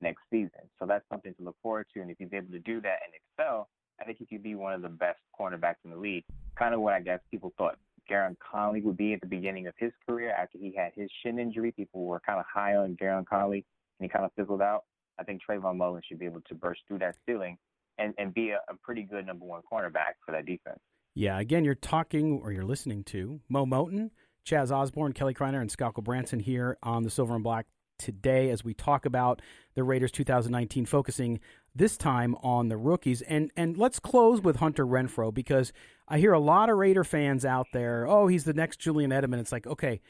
next season. So that's something to look forward to. And if he's able to do that and excel, I think he could be one of the best cornerbacks in the league. Kind of what I guess people thought Garon Conley would be at the beginning of his career after he had his shin injury. People were kind of high on Garon Conley, and he kind of fizzled out. I think Trayvon Mullen should be able to burst through that ceiling and be a pretty good number 1 cornerback for that defense. Yeah, again, you're listening to Moe Moton, Chaz Osborne, Kelly Kriner, and Scott Gulbransen here on the Silver and Black today as we talk about the Raiders 2019, focusing this time on the rookies. And let's close with Hunter Renfrow, because I hear a lot of Raider fans out there, he's the next Julian Edelman. It's like, okay,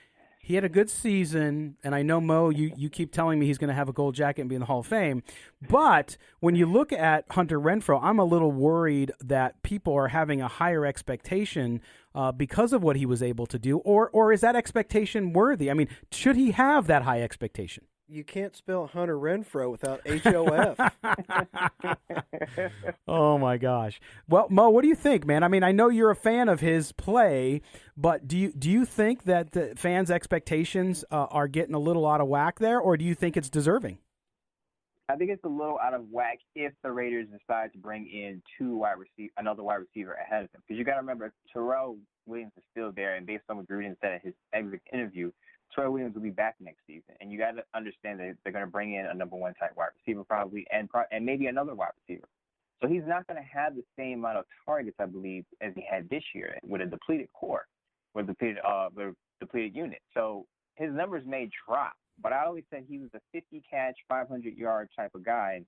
he had a good season, and I know, Mo, you keep telling me he's going to have a gold jacket and be in the Hall of Fame. But when you look at Hunter Renfrow, I'm a little worried that people are having a higher expectation because of what he was able to do. Or is that expectation worthy? I mean, should he have that high expectation? You can't spell Hunter Renfrow without H-O-F. Oh, my gosh. Well, Mo, what do you think, man? I mean, I know you're a fan of his play, but do you think that the fans' expectations are getting a little out of whack there, or do you think it's deserving? I think it's a little out of whack if the Raiders decide to bring in another wide receiver ahead of him. Because you got to remember, Terrell Williams is still there, and based on what Gruden said at his exit interview, Terrell Williams will be back next season. And you got to understand that they're going to bring in a number 1 type wide receiver probably, and maybe another wide receiver. So he's not going to have the same amount of targets, I believe, as he had this year with a depleted core, with a depleted unit. So his numbers may drop. But I always said he was a 50-catch, 500-yard type of guy.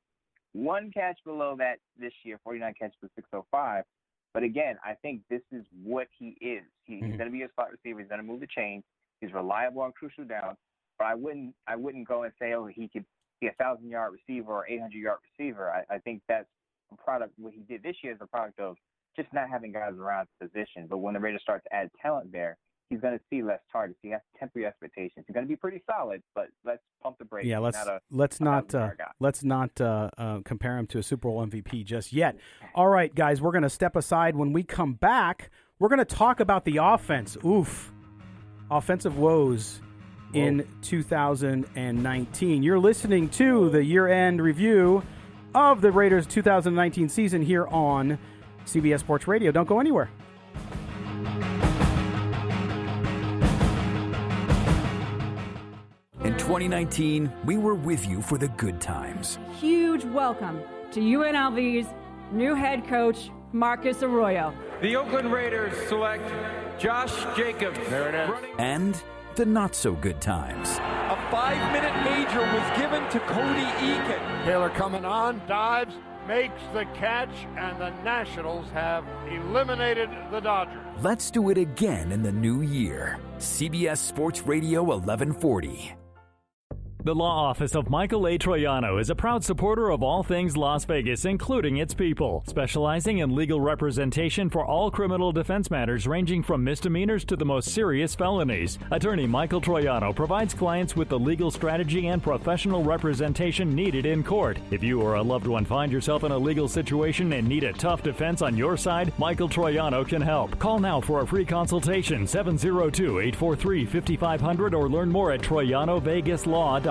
1 catch below that this year, 49 catches for 605. But again, I think this is what he is. He's going to be a slot receiver. He's going to move the chains. He's reliable on crucial downs. But I wouldn't go and say, he could be a 1,000-yard receiver or 800-yard receiver. I think that's a product. What he did this year is a product of just not having guys around the position. But when the Raiders start to add talent there, he's going to see less targets. He has temporary expectations. He's going to be pretty solid, but let's pump the brakes. Yeah, let's not compare him to a Super Bowl MVP just yet. All right, guys, we're going to step aside. When we come back, we're going to talk about the offense. Offensive woes in 2019. You're listening to the year-end review of the Raiders 2019 season here on CBS Sports Radio. Don't go anywhere. 2019, we were with you for the good times. Huge welcome to UNLV's new head coach, Marcus Arroyo. The Oakland Raiders select Josh Jacobs. There it is. And the not-so-good times. A 5-minute major was given to Cody Eakin. Taylor coming on, dives, makes the catch, and the Nationals have eliminated the Dodgers. Let's do it again in the new year. CBS Sports Radio 1140. The law office of Michael A. Troiano is a proud supporter of all things Las Vegas, including its people, specializing in legal representation for all criminal defense matters ranging from misdemeanors to the most serious felonies. Attorney Michael Troiano provides clients with the legal strategy and professional representation needed in court. If you or a loved one find yourself in a legal situation and need a tough defense on your side, Michael Troiano can help. Call now for a free consultation, 702-843-5500, or learn more at TroianoVegasLaw.com.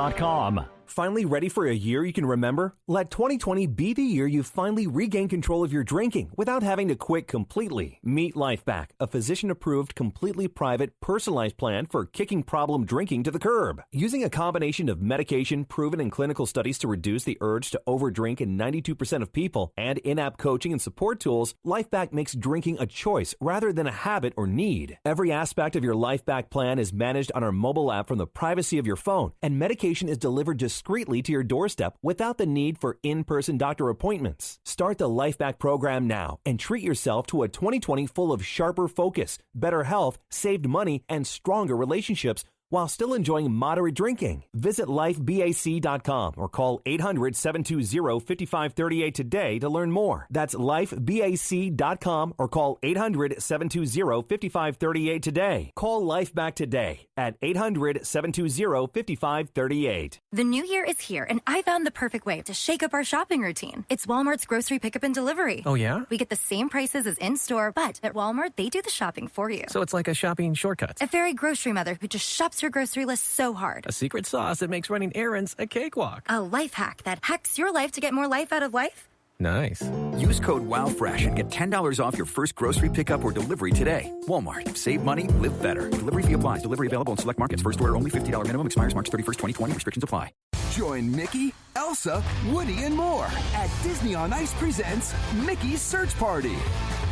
Finally ready for a year you can remember? Let 2020 be the year you finally regain control of your drinking without having to quit completely. Meet LifeBack, a physician-approved, completely private, personalized plan for kicking problem drinking to the curb. Using a combination of medication proven in clinical studies to reduce the urge to overdrink in 92% of people and in-app coaching and support tools, LifeBack makes drinking a choice rather than a habit or need. Every aspect of your LifeBack plan is managed on our mobile app from the privacy of your phone, and medication is delivered discreetly to your doorstep without the need for in-person doctor appointments. Start the LifeBack program now and treat yourself to a 2020 full of sharper focus, better health, saved money, and stronger relationships while still enjoying moderate drinking. Visit lifebac.com or call 800-720-5538 today to learn more. That's lifebac.com or call 800-720-5538 today. Call LifeBack today at 800-720-5538. The new year is here, and I found the perfect way to shake up our shopping routine. It's Walmart's grocery pickup and delivery. Oh, yeah? We get the same prices as in-store, but at Walmart, they do the shopping for you. So it's like a shopping shortcut. A fairy grocery mother who just shops your grocery list so hard. A secret sauce that makes running errands a cakewalk. A life hack that hacks your life to get more life out of life. Nice. Use code WOWFRESH and get $10 off your first grocery pickup or delivery today. Walmart. Save money. Live better. Delivery fee applies. Delivery available in select markets. First order only. $50 minimum. Expires March 31st, 2020. Restrictions apply. Join Mickey, Elsa, Woody, and more at Disney on Ice presents Mickey's Search Party.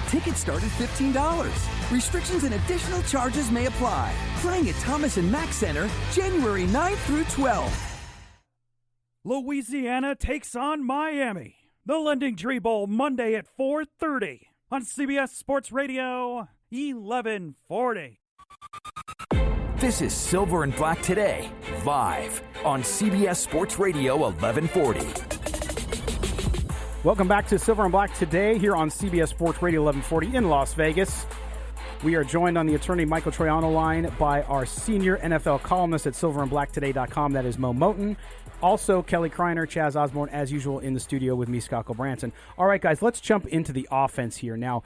Tickets start at $15. Restrictions and additional charges may apply. Playing at Thomas and Mack Center, January 9th through 12th. Louisiana takes on Miami. The Lending Tree Bowl, Monday at 4:30 on CBS Sports Radio 1140. This is Silver and Black Today, live on CBS Sports Radio 1140. Welcome back to Silver and Black Today here on CBS Sports Radio 1140 in Las Vegas. We are joined on the attorney Michael Troiano line by our senior NFL columnist at silverandblacktoday.com. That is Moe Moton. Also, Kelly Kriner, Chaz Osborne, as usual, in the studio with me, Scott Gulbransen. All right, guys, let's jump into the offense here. Now,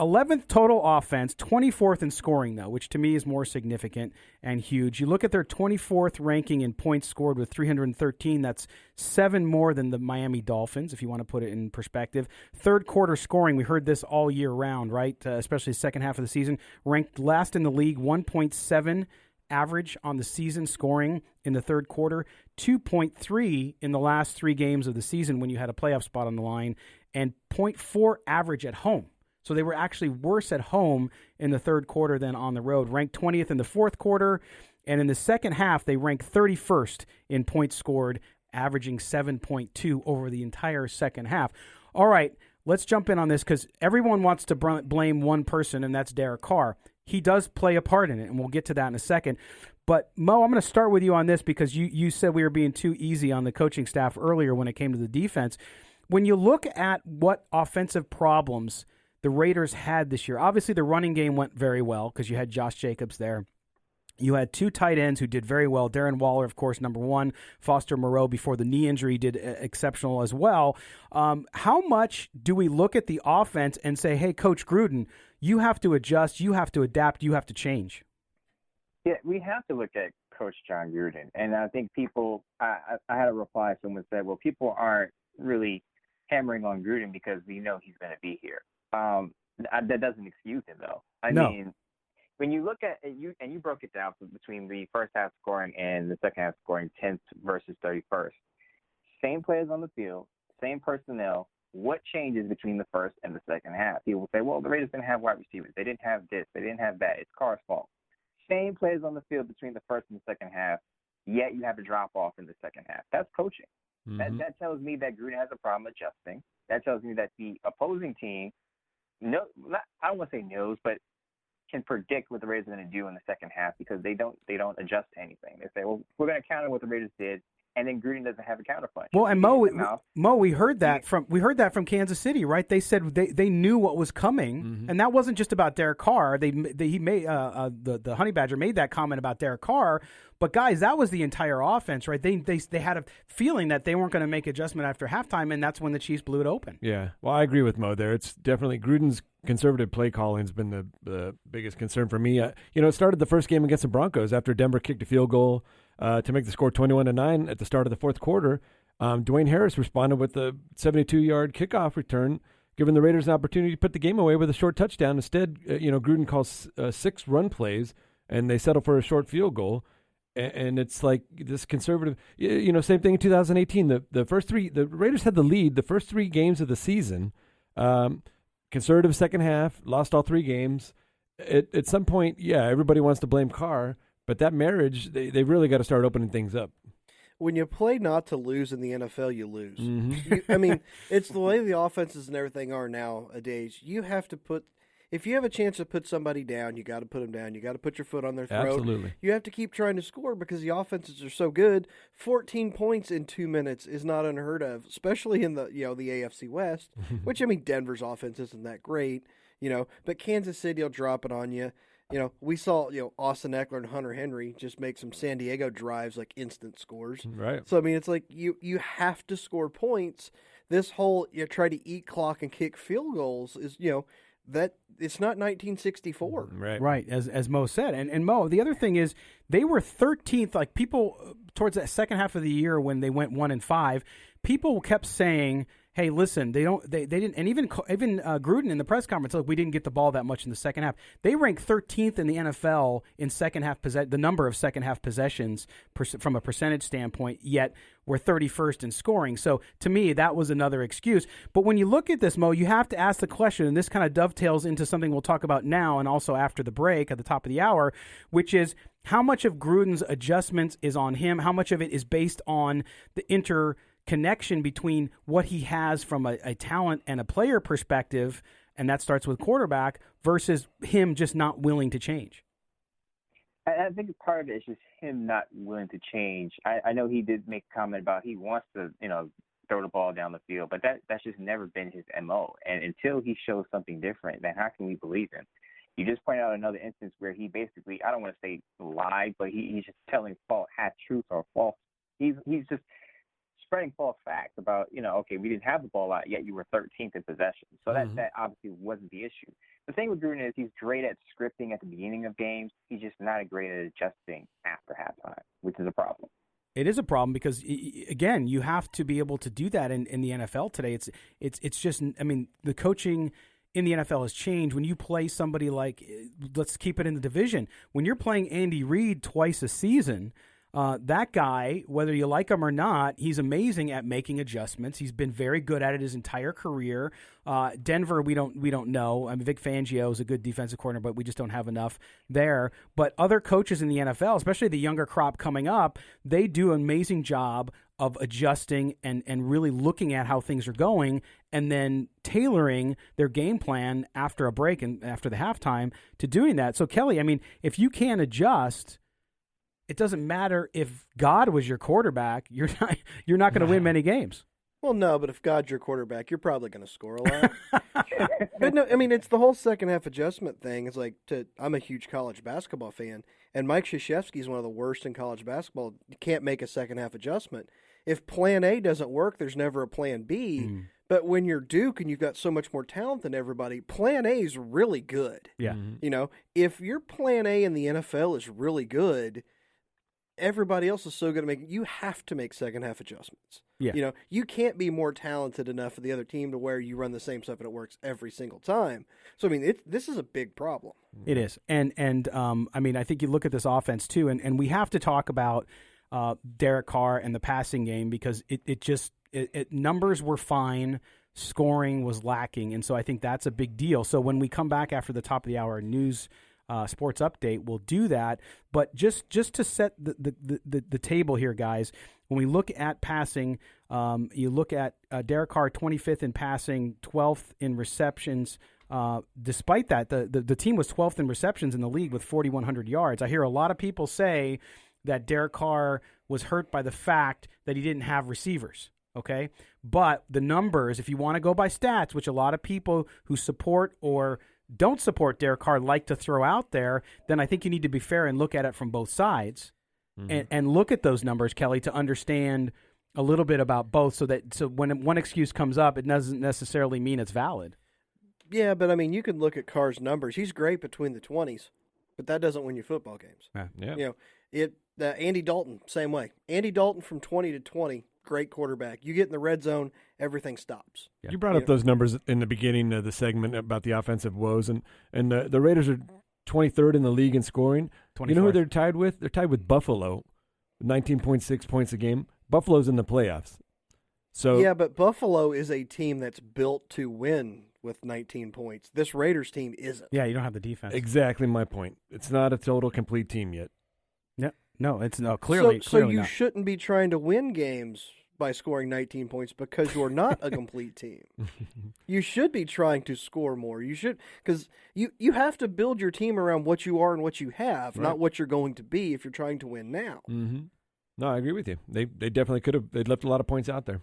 11th total offense, 24th in scoring, though, which to me is more significant and huge. You look at their 24th ranking in points scored with 313. That's 7 more than the Miami Dolphins, if you want to put it in perspective. Third quarter scoring, we heard this all year round, right? Especially the second half of the season. Ranked last in the league, 1.7 average on the season scoring in the third quarter, 2.3 in the last 3 games of the season when you had a playoff spot on the line, and 0.4 average at home. So they were actually worse at home in the third quarter than on the road. Ranked 20th in the fourth quarter, and in the second half, they ranked 31st in points scored, averaging 7.2 over the entire second half. All right, let's jump in on this because everyone wants to blame one person, and that's Derek Carr. He does play a part in it, and we'll get to that in a second. But, Mo, I'm going to start with you on this because you said we were being too easy on the coaching staff earlier when it came to the defense. When you look at what offensive problems the Raiders had this year, obviously the running game went very well because you had Josh Jacobs there. You had 2 tight ends who did very well. Darren Waller, of course, number 1. Foster Moreau, before the knee injury, did exceptional as well. How much do we look at the offense and say, hey, Coach Gruden, you have to adjust, you have to adapt, you have to change? Yeah, we have to look at Coach John Gruden. And I think people I had a reply. Someone said, well, people aren't really hammering on Gruden because we know he's going to be here. That doesn't excuse him, though. I mean, when you look at you and you broke it down between the first half scoring and the second half scoring, 10th versus 31st. Same players on the field, same personnel. What changes between the first and the second half? People will say, well, the Raiders didn't have wide receivers. They didn't have this. They didn't have that. It's Carr's fault. Same players on the field between the first and the second half, yet you have to drop off in the second half. That's coaching. Mm-hmm. That tells me that Gruden has a problem adjusting. That tells me that the opposing team, I don't want to say knows, but can predict what the Raiders are going to do in the second half because they don't adjust to anything. They say, well, we're going to counter what the Raiders did. And then Gruden doesn't have a counterpunch. Well, and Mo, we heard that from Kansas City, right? They said they knew what was coming, and that wasn't just about Derek Carr. He made the Honey Badger made that comment about Derek Carr, but guys, that was the entire offense, right? They had a feeling that they weren't going to make adjustment after halftime, and that's when the Chiefs blew it open. Yeah, well, I agree with Mo there. It's definitely Gruden's conservative play calling has been the biggest concern for me. It started the first game against the Broncos after Denver kicked a field goal to make the score 21-9 at the start of the fourth quarter. Dwayne Harris responded with a 72-yard kickoff return, giving the Raiders an opportunity to put the game away with a short touchdown. Instead, Gruden calls 6 run plays, and they settle for a short field goal. And it's like this conservative, same thing in 2018. The Raiders had the lead the first 3 games of the season. Conservative second half, lost all 3 games. At some point, everybody wants to blame Carr, but that marriage, they really got to start opening things up. When you play not to lose in the NFL, you lose. Mm-hmm. It's the way the offenses and everything are nowadays. You have to if you have a chance to put somebody down, you got to put them down. You got to put your foot on their throat. Absolutely. You have to keep trying to score because the offenses are so good. 14 points in 2 minutes is not unheard of, especially in the AFC West, which, Denver's offense isn't that great, but Kansas City will drop it on you. We saw, Austin Eckler and Hunter Henry just make some San Diego drives like instant scores. Right. So, it's like you have to score points. This whole try to eat clock and kick field goals is, that it's not 1964. Right, as Mo said. And Mo, the other thing is they were 13th, like people towards that second half of the year when they went 1-5, people kept saying, hey, listen, they didn't, and even Gruden in the press conference, look, we didn't get the ball that much in the second half. They ranked 13th in the NFL in second half the number of second half possessions from a percentage standpoint, yet we're 31st in scoring. So to me, that was another excuse. But when you look at this, Mo, you have to ask the question, and this kind of dovetails into something we'll talk about now and also after the break at the top of the hour, which is how much of Gruden's adjustments is on him, how much of it is based on the connection between what he has from a talent and a player perspective, and that starts with quarterback, versus him just not willing to change. I think part of it is just him not willing to change. I know he did make a comment about he wants to, throw the ball down the field, but that's just never been his MO. And until he shows something different, then how can we believe him? You just pointed out another instance where he basically, I don't want to say lied, but he's just telling half truth or false. He's just spreading false facts about, okay, we didn't have the ball out, yet you were 13th in possession. So that obviously wasn't the issue. The thing with Gruden is he's great at scripting at the beginning of games. He's just not great at adjusting after halftime, which is a problem. It is a problem because, again, you have to be able to do that in the NFL today. It's just, the coaching in the NFL has changed. When you play somebody like, let's keep it in the division, when you're playing Andy Reid twice a season, that guy, whether you like him or not, he's amazing at making adjustments. He's been very good at it his entire career. Denver, we don't know. Vic Fangio is a good defensive coordinator, but we just don't have enough there. But other coaches in the NFL, especially the younger crop coming up, they do an amazing job of adjusting and really looking at how things are going and then tailoring their game plan after a break and after the halftime to doing that. So, Kelly, if you can't adjust, it doesn't matter if God was your quarterback. You're not going to win many games. Well, no, but if God's your quarterback, you're probably going to score a lot. But no, it's the whole second half adjustment thing. It's like I'm a huge college basketball fan, and Mike Krzyzewski is one of the worst in college basketball. You can't make a second half adjustment. If Plan A doesn't work, there's never a Plan B. But when you're Duke and you've got so much more talent than everybody, Plan A is really good. Yeah. If your Plan A in the NFL is really good, everybody else is so good at making. You have to make second half adjustments. Yeah. You know, you can't be more talented enough for the other team to where you run the same stuff and it works every single time. So I mean, this is a big problem. It is, and I mean, I think you look at this offense too, and we have to talk about Derek Carr and the passing game because it numbers were fine, scoring was lacking, and so I think that's a big deal. So when we come back after the top of the hour news. Sports update, we'll do that. But just to set the table here, guys, when we look at passing, you look at Derek Carr, 25th in passing, 12th in receptions. Despite that, the team was 12th in receptions in the league with 4,100 yards. I hear a lot of people say that Derek Carr was hurt by the fact that he didn't have receivers. Okay, but the numbers, if you want to go by stats, which a lot of people who support or don't support Derek Carr like to throw out there, then I think you need to be fair and look at it from both sides and look at those numbers, Kelly, to understand a little bit about both so when one excuse comes up, it doesn't necessarily mean it's valid. Yeah, but I mean, you can look at Carr's numbers. He's great between the 20s, but that doesn't win you football games. Yeah. You know, Andy Dalton, same way. Andy Dalton from 20 to 20, great quarterback. You get in the red zone, everything stops. Yeah. You brought up those numbers in the beginning of the segment about the offensive woes, and the Raiders are 23rd in the league in scoring. 24th. You know who they're tied with? They're tied with Buffalo, 19.6 points a game. Buffalo's in the playoffs. So yeah, but Buffalo is a team that's built to win with 19 points. This Raiders team isn't. Yeah, you don't have the defense. Exactly my point. It's not a total complete team yet. No, it's clearly. So you not. shouldn't be trying to win games by scoring 19 points because you're not a complete team. You should be trying to score more. You should, because you have to build your team around what you are and what you have, right, not what you're going to be if you're trying to win now. Mm-hmm. No, I agree with you. They definitely could have. They left a lot of points out there.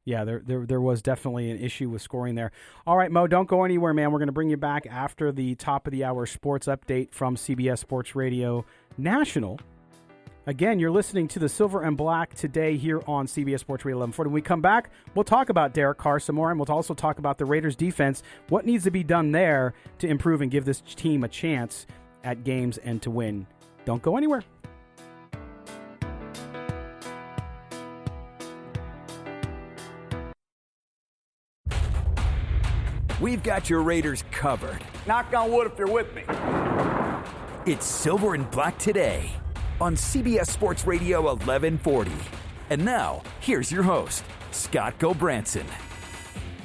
Yeah, there was definitely an issue with scoring there. All right, Mo, don't go anywhere, man. We're going to bring you back after the top of the hour sports update from CBS Sports Radio National. Again, you're listening to the Silver and Black today here on CBS Sports Radio 1140. When we come back, we'll talk about Derek Carr some more, and we'll also talk about the Raiders' defense, what needs to be done there to improve and give this team a chance at games and to win. Don't go anywhere. We've got your Raiders covered. Knock on wood if you're with me. It's Silver and Black today on CBS Sports Radio 1140. And now, here's your host, Scott Gulbransen.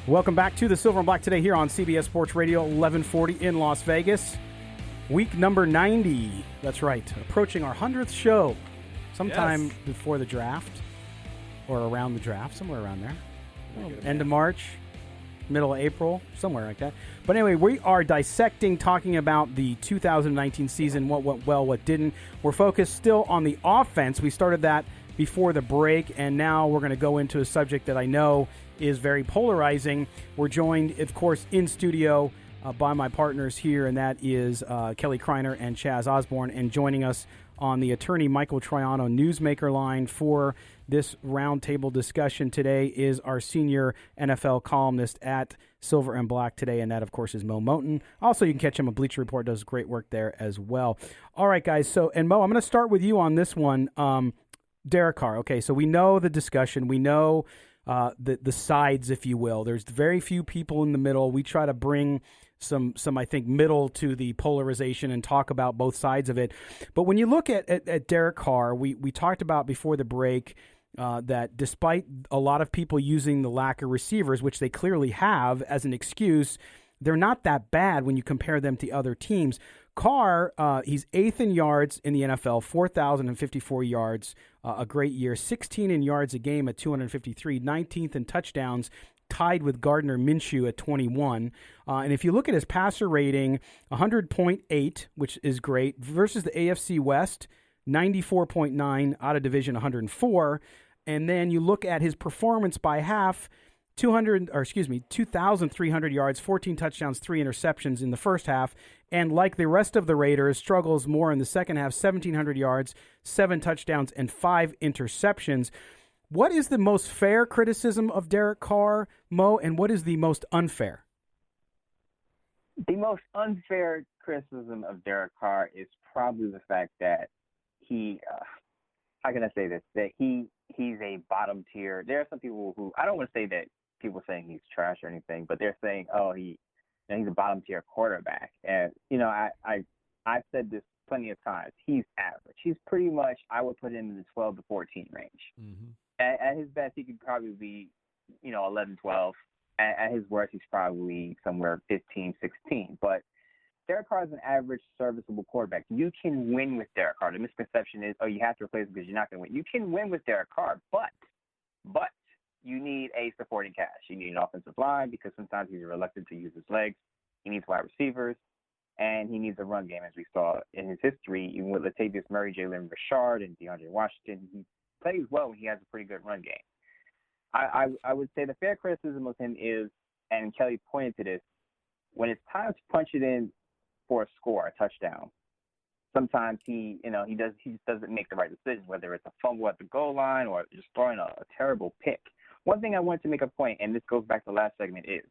Welcome back to the Silver and Black today here on CBS Sports Radio 1140 in Las Vegas. Week number 90. That's right. Approaching our 100th show sometime before the draft or around the draft, somewhere around there. End of March, middle of April, somewhere like that. But anyway, we are dissecting, talking about the 2019 season, what went well, what didn't. We're focused still on the offense. We started that before the break, and now we're going to go into a subject that I know is very polarizing. We're joined, of course, in studio by my partners here, and that is Kelly Kriner and Chaz Osborne, and joining us on the attorney Michael Troiano newsmaker line for this roundtable discussion today is our senior NFL columnist at Silver and Black today, and that, of course, is Moe Moton. Also, you can catch him on Bleacher Report, does great work there as well. All right, guys, so, and Mo, I'm going to start with you on this one. Derek Carr, okay, so we know the discussion. We know the sides, if you will. There's very few people in the middle. We try to bring some I think, middle to the polarization and talk about both sides of it. But when you look at Derek Carr, we talked about before the break that despite a lot of people using the lack of receivers, which they clearly have as an excuse, they're not that bad when you compare them to other teams. Carr, he's 8th in yards in the NFL, 4,054 yards, a great year, 16 in yards a game at 253, 19th in touchdowns, tied with Gardner Minshew at 21. And if you look at his passer rating, 100.8, which is great, versus the AFC West, 94.9, out of division 104. And then you look at his performance by half, 2,300 yards, 14 touchdowns, 3 interceptions in the first half. And like the rest of the Raiders, struggles more in the second half, 1,700 yards, 7 touchdowns, and 5 interceptions. What is the most fair criticism of Derek Carr, Mo, and what is the most unfair? The most unfair criticism of Derek Carr is probably the fact that he how can I say this? That he's a bottom tier. There are some people who, I don't want to say that people saying he's trash or anything, but they're saying, oh, he's a bottom tier quarterback. And, I've said this plenty of times. He's average. He's pretty much, I would put him in the 12 to 14 range. Mm-hmm. At his best, he could probably be, 11, 12. At his worst, he's probably somewhere 15, 16. But Derek Carr is an average, serviceable quarterback. You can win with Derek Carr. The misconception is, you have to replace him because you're not going to win. You can win with Derek Carr, but you need a supporting cast. You need an offensive line because sometimes he's reluctant to use his legs. He needs wide receivers, and he needs a run game, as we saw in his history, even with Latavius Murray, Jalen Richard, and DeAndre Washington. He plays well when he has a pretty good run game. I would say the fair criticism of him is, and Kelly pointed to this, when it's time to punch it in for a score, a touchdown, sometimes he just doesn't make the right decision, whether it's a fumble at the goal line or just throwing a terrible pick. One thing I wanted to make a point, and this goes back to the last segment, is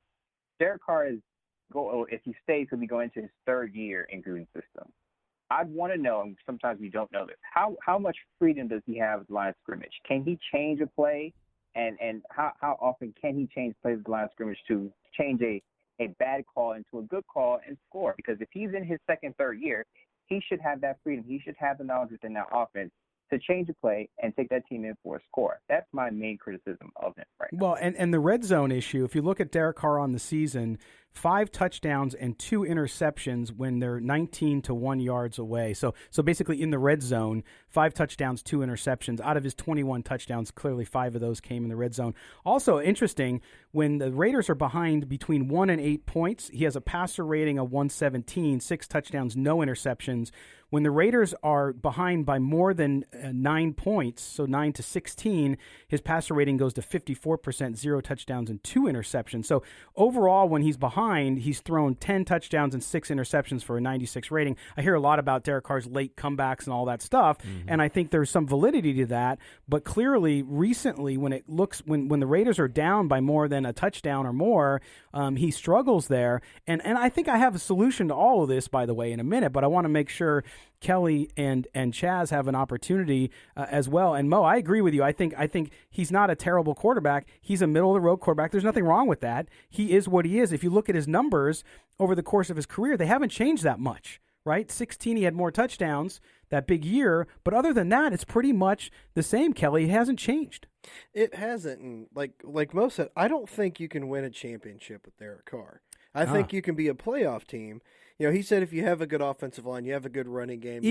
Derek Carr if he stays, he'll be going into his third year in Gruden's system. I'd want to know, and sometimes we don't know this, how much freedom does he have at the line of scrimmage? Can he change a play? And how often can he change plays at the line of scrimmage to change a bad call into a good call and score? Because if he's in his second, third year, he should have that freedom. He should have the knowledge within that offense to change a play and take that team in for a score. That's my main criticism of him right now. Well, and the red zone issue, if you look at Derek Carr on the season, 5 touchdowns and 2 interceptions when they're 19 to 1 yards away. So basically in the red zone, 5 touchdowns, 2 interceptions. Out of his 21 touchdowns, clearly 5 of those came in the red zone. Also interesting, when the Raiders are behind between 1 and 8 points, he has a passer rating of 117, 6 touchdowns, no interceptions. When the Raiders are behind by more than 9 points, so 9 to 16, his passer rating goes to 54%, 0 touchdowns and 2 interceptions. So overall, when he's behind, he's thrown 10 touchdowns and 6 interceptions for a 96 rating. I hear a lot about Derek Carr's late comebacks and all that stuff, and I think there's some validity to that. But clearly, recently, when the Raiders are down by more than a touchdown or more, he struggles there. And I think I have a solution to all of this, by the way, in a minute, but I want to make sure Kelly and Chaz have an opportunity as well. And Mo, I agree with you. I think he's not a terrible quarterback. He's a middle-of-the-road quarterback. There's nothing wrong with that. He is what he is. If you look at his numbers over the course of his career, they haven't changed that much, right? 16, he had more touchdowns that big year. But other than that, it's pretty much the same, Kelly. It hasn't changed. It hasn't. And like Mo said, I don't think you can win a championship with Derek Carr. I think you can be a playoff team. He said if you have a good offensive line, you have a good running game.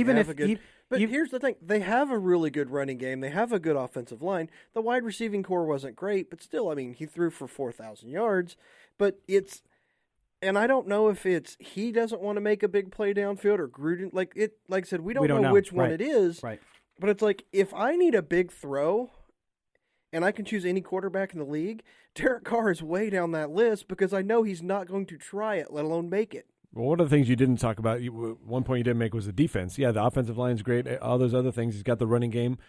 But here's the thing. They have a really good running game. They have a good offensive line. The wide receiving core wasn't great, but still, he threw for 4,000 yards. But and I don't know if it's he doesn't want to make a big play downfield or Gruden. Like I said, we don't know which one it is. Right. But it's like, if I need a big throw and I can choose any quarterback in the league, Derek Carr is way down that list because I know he's not going to try it, let alone make it. Well, one of the things you didn't talk about, one point you didn't make was the defense. Yeah, the offensive line's great. All those other things. He's got the running game.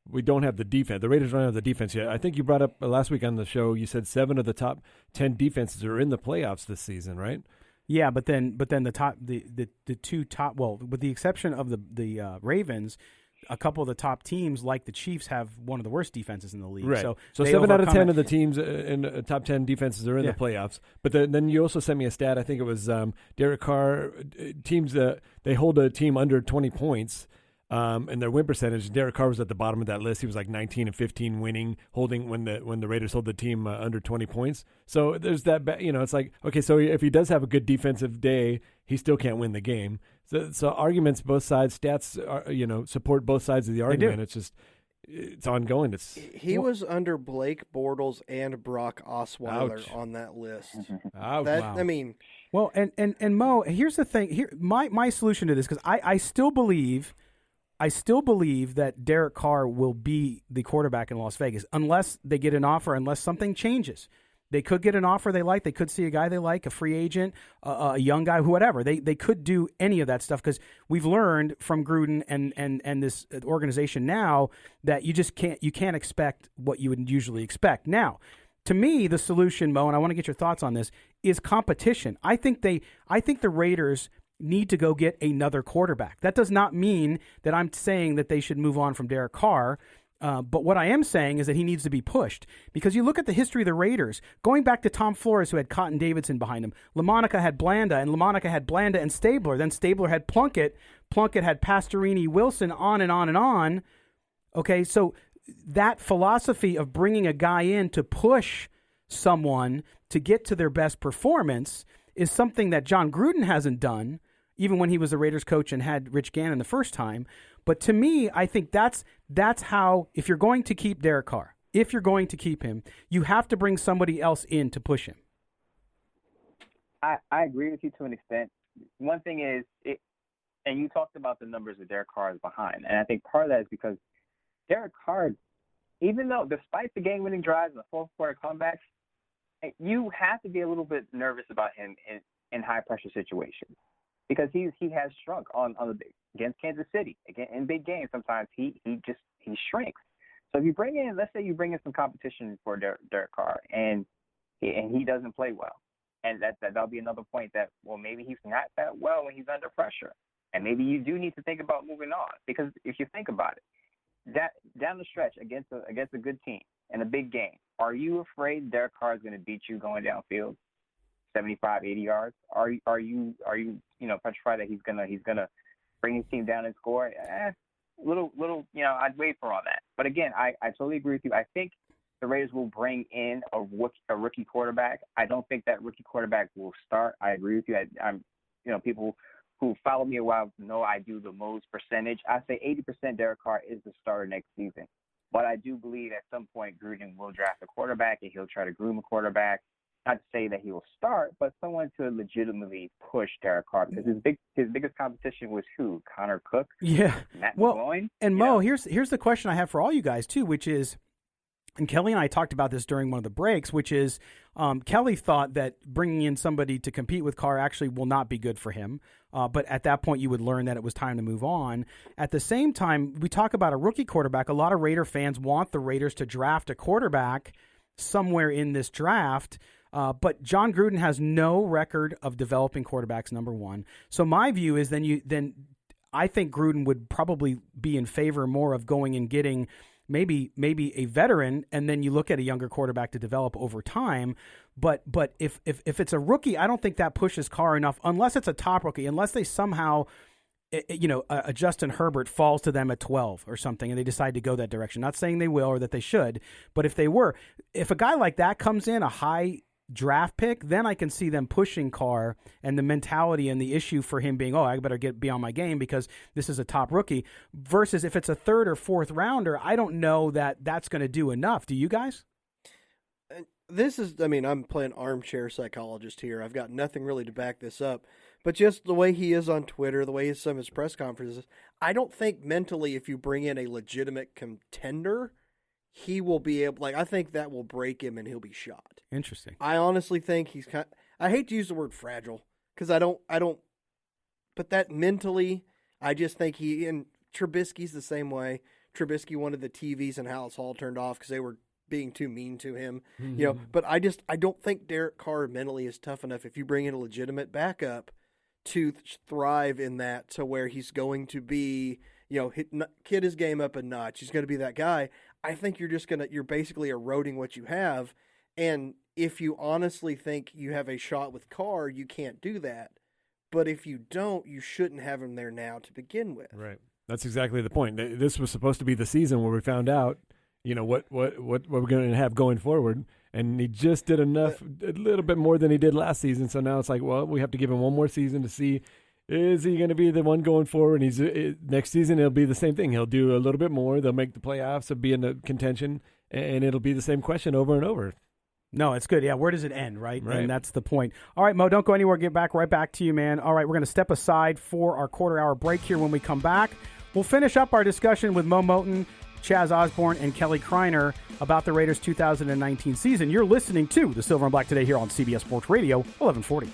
We don't have the defense. The Raiders don't have the defense yet. I think you brought up last week on the show, you said 7 of the top 10 defenses are in the playoffs this season, right? Yeah, but then the 2 top, well, with the exception of the Ravens, a couple of the top teams, like the Chiefs, have one of the worst defenses in the league. Right. So 7 out of 10 of the teams in the top 10 defenses are in the playoffs. But then you also sent me a stat. I think it was Derek Carr teams that they hold a team under 20 points. And their win percentage, Derek Carr was at the bottom of that list. He was like 19 and 15 winning, holding when the Raiders hold the team under 20 points. So there's that. It's like, okay, so if he does have a good defensive day, he still can't win the game. So arguments, both sides, stats, are, support both sides of the argument. It's just it's ongoing. He was under Blake Bortles and Brock Osweiler on that list. Wow. Well, and Mo, here's the thing. Here, my solution to this, because I still believe that Derek Carr will be the quarterback in Las Vegas unless they get an offer, unless something changes. They could get an offer they like. They could see a guy they like, a free agent, a young guy, whatever. They could do any of that stuff because we've learned from Gruden and this organization now that you just can't expect what you would usually expect. Now, to me, the solution, Mo, and I want to get your thoughts on this, is competition. I think the Raiders need to go get another quarterback. That does not mean that I'm saying that they should move on from Derek Carr. But what I am saying is that he needs to be pushed, because you look at the history of the Raiders, going back to Tom Flores, who had Cotton Davidson behind him. LaMonica had Blanda, and LaMonica had Blanda and Stabler. Then Stabler had Plunkett. Plunkett had Pastorini, Wilson, on and on and on. Okay, so that philosophy of bringing a guy in to push someone to get to their best performance is something that John Gruden hasn't done, even when he was the Raiders coach and had Rich Gannon the first time. But to me, I think that's how, if you're going to keep Derek Carr, if you're going to keep him, you have to bring somebody else in to push him. I agree with you to an extent. One thing is, and you talked about the numbers that Derek Carr is behind, and I think part of that is because Derek Carr, even though despite the game-winning drives and the fourth quarter comebacks, you have to be a little bit nervous about him in high-pressure situations, because he has shrunk on the big, against Kansas City. Again, in big games, sometimes he shrinks. So if you bring in, let's say you bring in some competition for Derek Carr, and he doesn't play well, and that'll be another point that, well, maybe he's not that well when he's under pressure, and maybe you do need to think about moving on, because if you think about it, that down the stretch against a good team in a big game, are you afraid Derek Carr is going to beat you going downfield 75, 80 yards? Are you petrified that he's gonna bring his team down and score? Little, I'd wait for all that. But again, I totally agree with you. I think the Raiders will bring in a rookie quarterback. I don't think that rookie quarterback will start. I agree with you. I'm people who follow me a while know I do the Moe's percentage. I say 80% Derek Carr is the starter next season. But I do believe at some point Gruden will draft a quarterback, and he'll try to groom a quarterback. Not to say that he will start, but someone to legitimately push Derek Carr, because his biggest competition was who? Connor Cook? Yeah. Matt Well, McGloin? and Mo, here's the question I have for all you guys too, which is, and Kelly and I talked about this during one of the breaks, which is Kelly thought that bringing in somebody to compete with Carr actually will not be good for him. But at that point, you would learn that it was time to move on. At the same time, we talk about a rookie quarterback. A lot of Raider fans want the Raiders to draft a quarterback somewhere in this draft. But John Gruden has no record of developing quarterbacks, number one. So my view is then I think Gruden would probably be in favor more of going and getting maybe a veteran, and then you look at a younger quarterback to develop over time. But if it's a rookie, I don't think that pushes Carr enough, unless it's a top rookie, unless they somehow, a Justin Herbert falls to them at 12 or something, and they decide to go that direction. Not saying they will or that they should, but if a guy like that comes in, a high draft pick, then I can see them pushing Carr, and the mentality and the issue for him being, I better be on my game because this is a top rookie, versus if it's a third or fourth rounder, I don't know that that's going to do enough. Do you guys? I'm playing armchair psychologist here. I've got nothing really to back this up, but just the way he is on Twitter, the way he is some of his press conferences, I don't think mentally if you bring in a legitimate contender, he will be able, I think that will break him and he'll be shot. Interesting. I honestly think he's I hate to use the word fragile, because I don't, but that mentally, I just think and Trubisky's the same way. Trubisky wanted the TVs in Hallis Hall turned off because they were being too mean to him, but I don't think Derek Carr mentally is tough enough if you bring in a legitimate backup to thrive in that, to where he's going to be, kid his game up a notch. He's going to be that guy. I think you're basically eroding what you have. And if you honestly think you have a shot with Carr, you can't do that. But if you don't, you shouldn't have him there now to begin with. Right. That's exactly the point. This was supposed to be the season where we found out, what we're going to have going forward. And he just did enough, a little bit more than he did last season. So now it's like, well, we have to give him one more season to see, is he going to be the one going forward? And next season, it'll be the same thing. He'll do a little bit more. They'll make the playoffs. They'll be in the contention. And it'll be the same question over and over. No, it's good. Yeah, where does it end, right? And that's the point. All right, Mo, don't go anywhere. Get right back to you, man. All right, we're going to step aside for our quarter-hour break here. When we come back, we'll finish up our discussion with Moe Moton, Chaz Osborne, and Kelly Kriner about the Raiders' 2019 season. You're listening to the Silver and Black today here on CBS Sports Radio, 1140.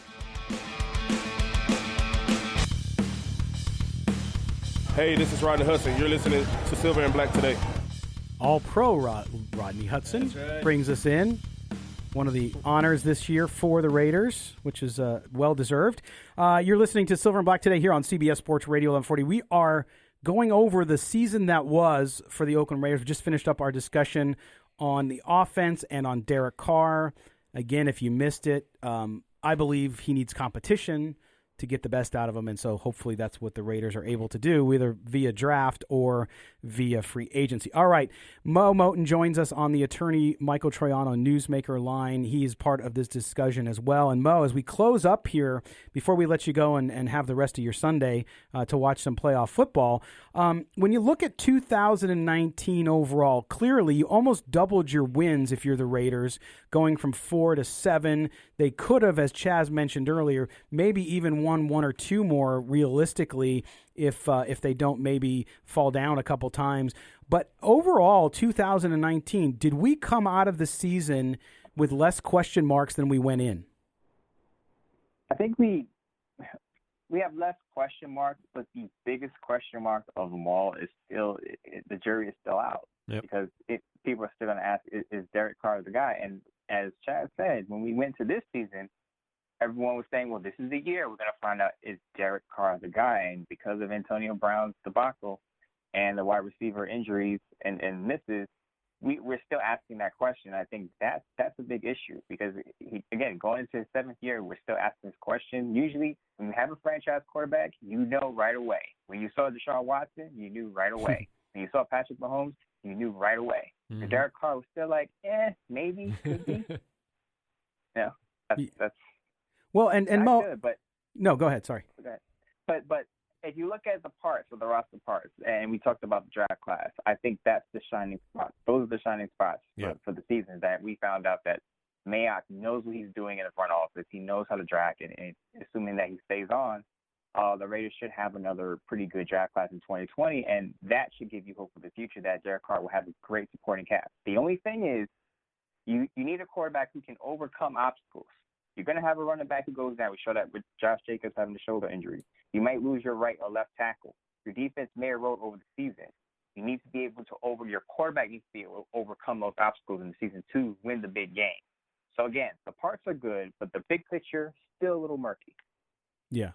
Hey, this is Rodney Hudson. You're listening to Silver and Black today. All-Pro Rodney Hudson brings us in. one of the honors this year for the Raiders, which is well-deserved. You're listening to Silver and Black today here on CBS Sports Radio 1140. We are going over the season that was for the Oakland Raiders. We just finished up our discussion on the offense and on Derek Carr. Again, if you missed it, I believe he needs competition to get the best out of him, and so hopefully that's what the Raiders are able to do, either via draft or via free agency. All right, Moe Moton joins us on the attorney Michael Troiano Newsmaker line. He is part of this discussion as well. And Mo, as we close up here, before we let you go and have the rest of your Sunday to watch some playoff football, when you look at 2019 overall, clearly you almost doubled your wins if you're the Raiders, going from 4 to 7. They could have, as Chaz mentioned earlier, maybe even won 1 or 2 more realistically if they don't maybe fall down a couple times. But overall, 2019, did we come out of the season with less question marks than we went in? I think we have less question marks, but the biggest question mark of them all is still the jury is still out. Yep. Because people are still going to ask, is Derek Carr the guy? And as Chad said, when we went to this season, everyone was saying, well, this is the year we're going to find out, is Derek Carr the guy? And because of Antonio Brown's debacle and the wide receiver injuries and misses, we're still asking that question. I think that's a big issue because, again, going into his 7th year, we're still asking this question. Usually when you have a franchise quarterback, you know right away. When you saw Deshaun Watson, you knew right away. When you saw Patrick Mahomes, you knew right away. Mm-hmm. Derek Carr was still like, maybe, could be. Yeah, that's well, and Mo, good, but no, go ahead. Sorry. Okay. But if you look at the parts of the roster parts, and we talked about the draft class, I think that's the shining spot. Those are the shining spots for the season that we found out that Mayock knows what he's doing in the front office. He knows how to draft, and assuming that he stays on, the Raiders should have another pretty good draft class in 2020, and that should give you hope for the future that Derek Carr will have a great supporting cast. The only thing is you need a quarterback who can overcome obstacles. You're going to have a running back who goes down. We saw that with Josh Jacobs having a shoulder injury. You might lose your right or left tackle. Your defense may erode over the season. You need to be able to your quarterback needs to be able to overcome those obstacles in the season to win the big game. So, again, the parts are good, but the big picture still a little murky. Yeah.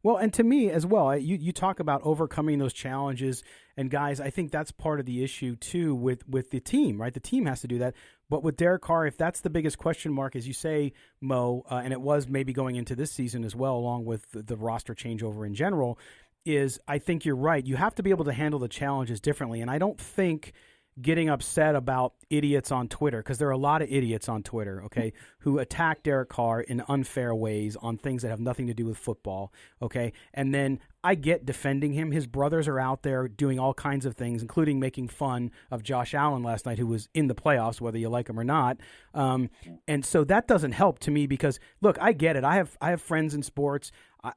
Well, and to me as well, you talk about overcoming those challenges, and guys, I think that's part of the issue too with the team, right? The team has to do that. But with Derek Carr, if that's the biggest question mark, as you say, Mo, and it was maybe going into this season as well, along with the roster changeover in general, is I think you're right. You have to be able to handle the challenges differently, and I don't think getting upset about idiots on Twitter, because there are a lot of idiots on Twitter, okay, who attack Derek Carr in unfair ways on things that have nothing to do with football, okay? And then I get defending him. His brothers are out there doing all kinds of things, including making fun of Josh Allen last night, who was in the playoffs, whether you like him or not. And so that doesn't help to me because, look, I get it. I have friends in sports.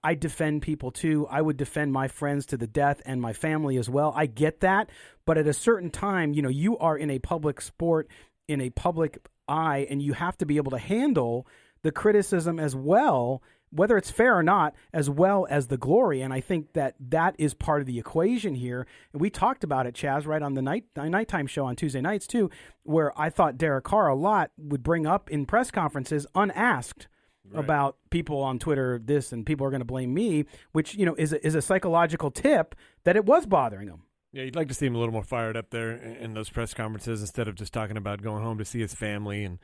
I defend people too. I would defend my friends to the death and my family as well. I get that. But at a certain time, you are in a public sport, in a public eye, and you have to be able to handle the criticism as well, whether it's fair or not, as well as the glory. And I think that is part of the equation here. And we talked about it, Chaz, right on the nighttime show on Tuesday nights too, where I thought Derek Carr a lot would bring up in press conferences unasked. Right. About people on Twitter, this, and people are going to blame me, which, is a psychological tip that it was bothering him. Yeah, you'd like to see him a little more fired up there in those press conferences instead of just talking about going home to see his family and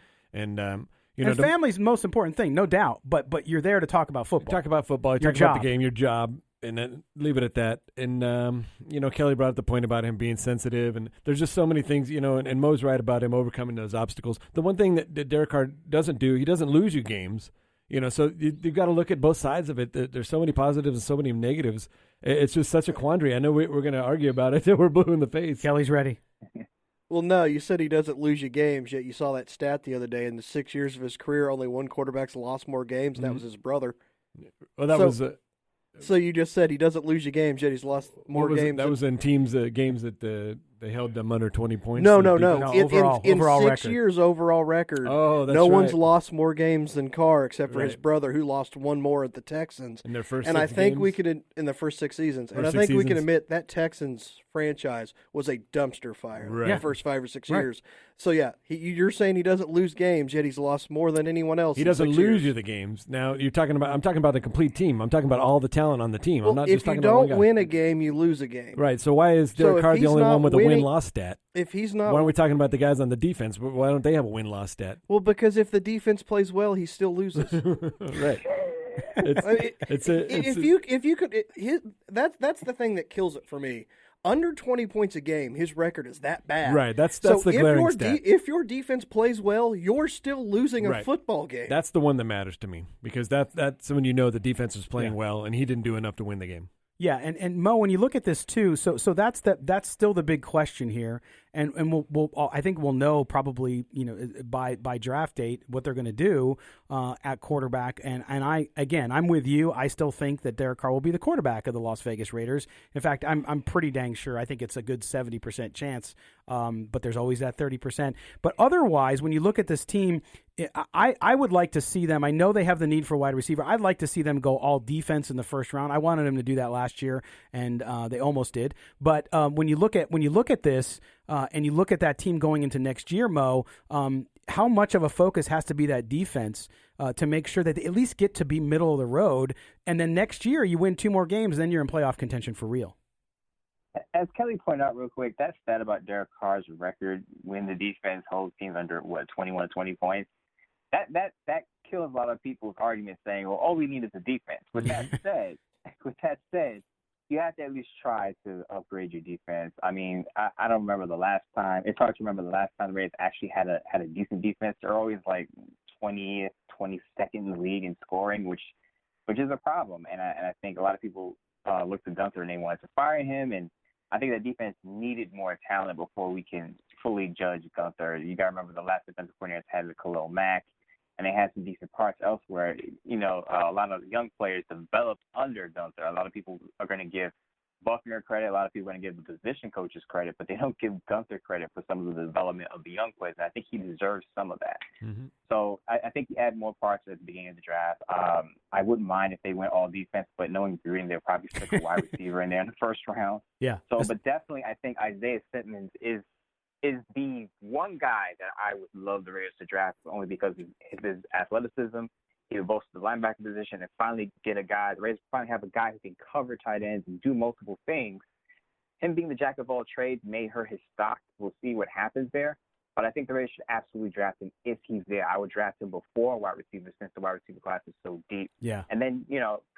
family's the most important thing, no doubt. But you're there to talk about football. Talk about football. Talk about the game, your job, and then leave it at that. And Kelly brought up the point about him being sensitive, and there's just so many things, and Mo's right about him overcoming those obstacles. The one thing that Derek Carr doesn't do, he doesn't lose you games. So you've got to look at both sides of it. There's so many positives and so many negatives. It's just such a quandary. I know we're going to argue about it until we're blue in the face. Kelly's ready. Well, no, you said he doesn't lose you games, yet you saw that stat the other day. In the 6 years of his career, only one quarterback's lost more games, and that was his brother. Well, So you just said he doesn't lose you games, yet he's lost more games. That was in games that they held them under 20 points. No. Overall 6 years overall record, no one's lost more games than Carr except for his brother, who lost one more at the Texans. In their first and six I think games? we could in the first 6 seasons. And I think we can admit that Texans franchise was a dumpster fire Right. the first 5 or 6 Right. years. So, yeah, you're saying he doesn't lose games, yet he's lost more than anyone else. He doesn't lose years. you the games. Now I'm talking about the complete team. I'm talking about all the talent on the team. I'm not if just talking you about one don't guy. win a game, you lose a game. Right. So why is So Derek if Carr the he's only not one with a winning- win-loss stat? If he's not, Why aren't we talking about the guys on the defense? Why don't they have a win-loss stat? well, because if the defense plays well, he still loses. Right. That's the thing that kills it for me. Under 20 points a game, his record is that bad. Right, that's so the glaring stat. If your defense plays well, you're still losing a Right. football game. That's the one that matters to me because that's when you know the defense is playing well and he didn't do enough to win the game. Yeah, and Mo, when you look at this too, so that's still the big question here, and we'll I think we'll know probably by draft date what they're going to do at quarterback, and I'm with you. I still think that Derek Carr will be the quarterback of the Las Vegas Raiders. In fact, I'm pretty dang sure. I think it's a good 70% chance, but there's always that 30%. But otherwise, when you look at this team, I would like to see them. I know they have the need for a wide receiver. I'd like to see them go all defense in the first round. I wanted them to do that last year, and they almost did. But when you look at this and you look at that team going into next year, Mo, how much of a focus has to be that defense to make sure that they at least get to be middle of the road, and then next year you win 2 more games, then you're in playoff contention for real. As Kelly pointed out real quick, that stat about Derek Carr's record when the defense holds teams under 21 or 20 points, that kills a lot of people's arguments saying, well, all we need is a defense. With that said, you have to at least try to upgrade your defense. I mean, I don't remember the last time. It's hard to remember the last time the Raiders actually had a decent defense. They're always like 20th, 22nd in the league in scoring, which is a problem. And I think a lot of people looked at Gunther and they wanted to fire him. And I think that defense needed more talent before we can fully judge Gunther. You got to remember the last defensive coordinators had the Khalil Mack, and they had some decent parts elsewhere. A lot of young players developed under Gunther. A lot of people are going to give Buckner credit. A lot of people are going to give the position coaches credit, but they don't give Gunther credit for some of the development of the young players. And I think he deserves some of that. Mm-hmm. So I think you add more parts at the beginning of the draft. I wouldn't mind if they went all defense, but knowing Gruden, they'll probably stick a wide receiver in there in the first round. Yeah. So, but definitely, I think Isaiah Simmons is the one guy that I would love the Raiders to draft only because of his athleticism. He would bolster the linebacker position and finally get a guy. The Raiders finally have a guy who can cover tight ends and do multiple things. Him being the jack of all trades may hurt his stock. We'll see what happens there. But I think the Raiders should absolutely draft him if he's there. I would draft him before wide receiver since the wide receiver class is so deep. Yeah. And then,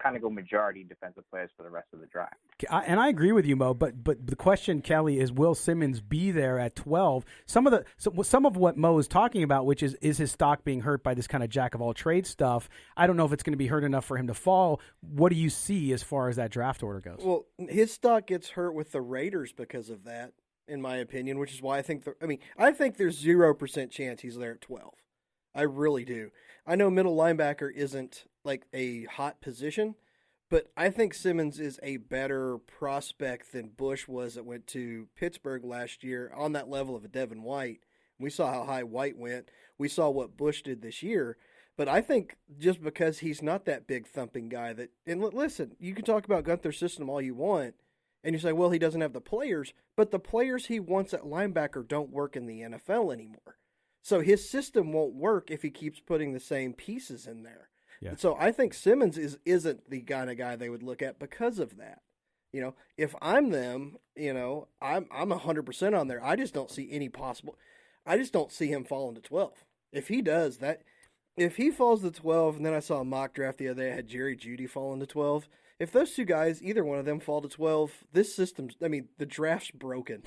kind of go majority defensive players for the rest of the draft. And I agree with you, Mo. But the question, Kelly, is will Simmons be there at 12? Some of what Mo is talking about, which is his stock being hurt by this kind of jack of all trades stuff. I don't know if it's going to be hurt enough for him to fall. What do you see as far as that draft order goes? Well, his stock gets hurt with the Raiders because of that, in my opinion, which is why I think there's 0% chance he's there at 12. I really do. I know middle linebacker isn't like a hot position, but I think Simmons is a better prospect than Bush was that went to Pittsburgh last year on that level of a Devin White. We saw how high White went. We saw what Bush did this year. But I think just because he's not that big thumping guy and listen, you can talk about Gunther's system all you want, and you say, well, he doesn't have the players, but the players he wants at linebacker don't work in the NFL anymore. So his system won't work if he keeps putting the same pieces in there. Yeah. So I think Simmons isn't the kind of guy they would look at because of that. If I'm them, I'm 100% on there. I just don't see any possible. I just don't see him falling to 12. If he does that, if he falls to 12, and then I saw a mock draft the other day, I had Jerry Jeudy falling to 12. If those two guys, either one of them fall to 12, this system's, the draft's broken.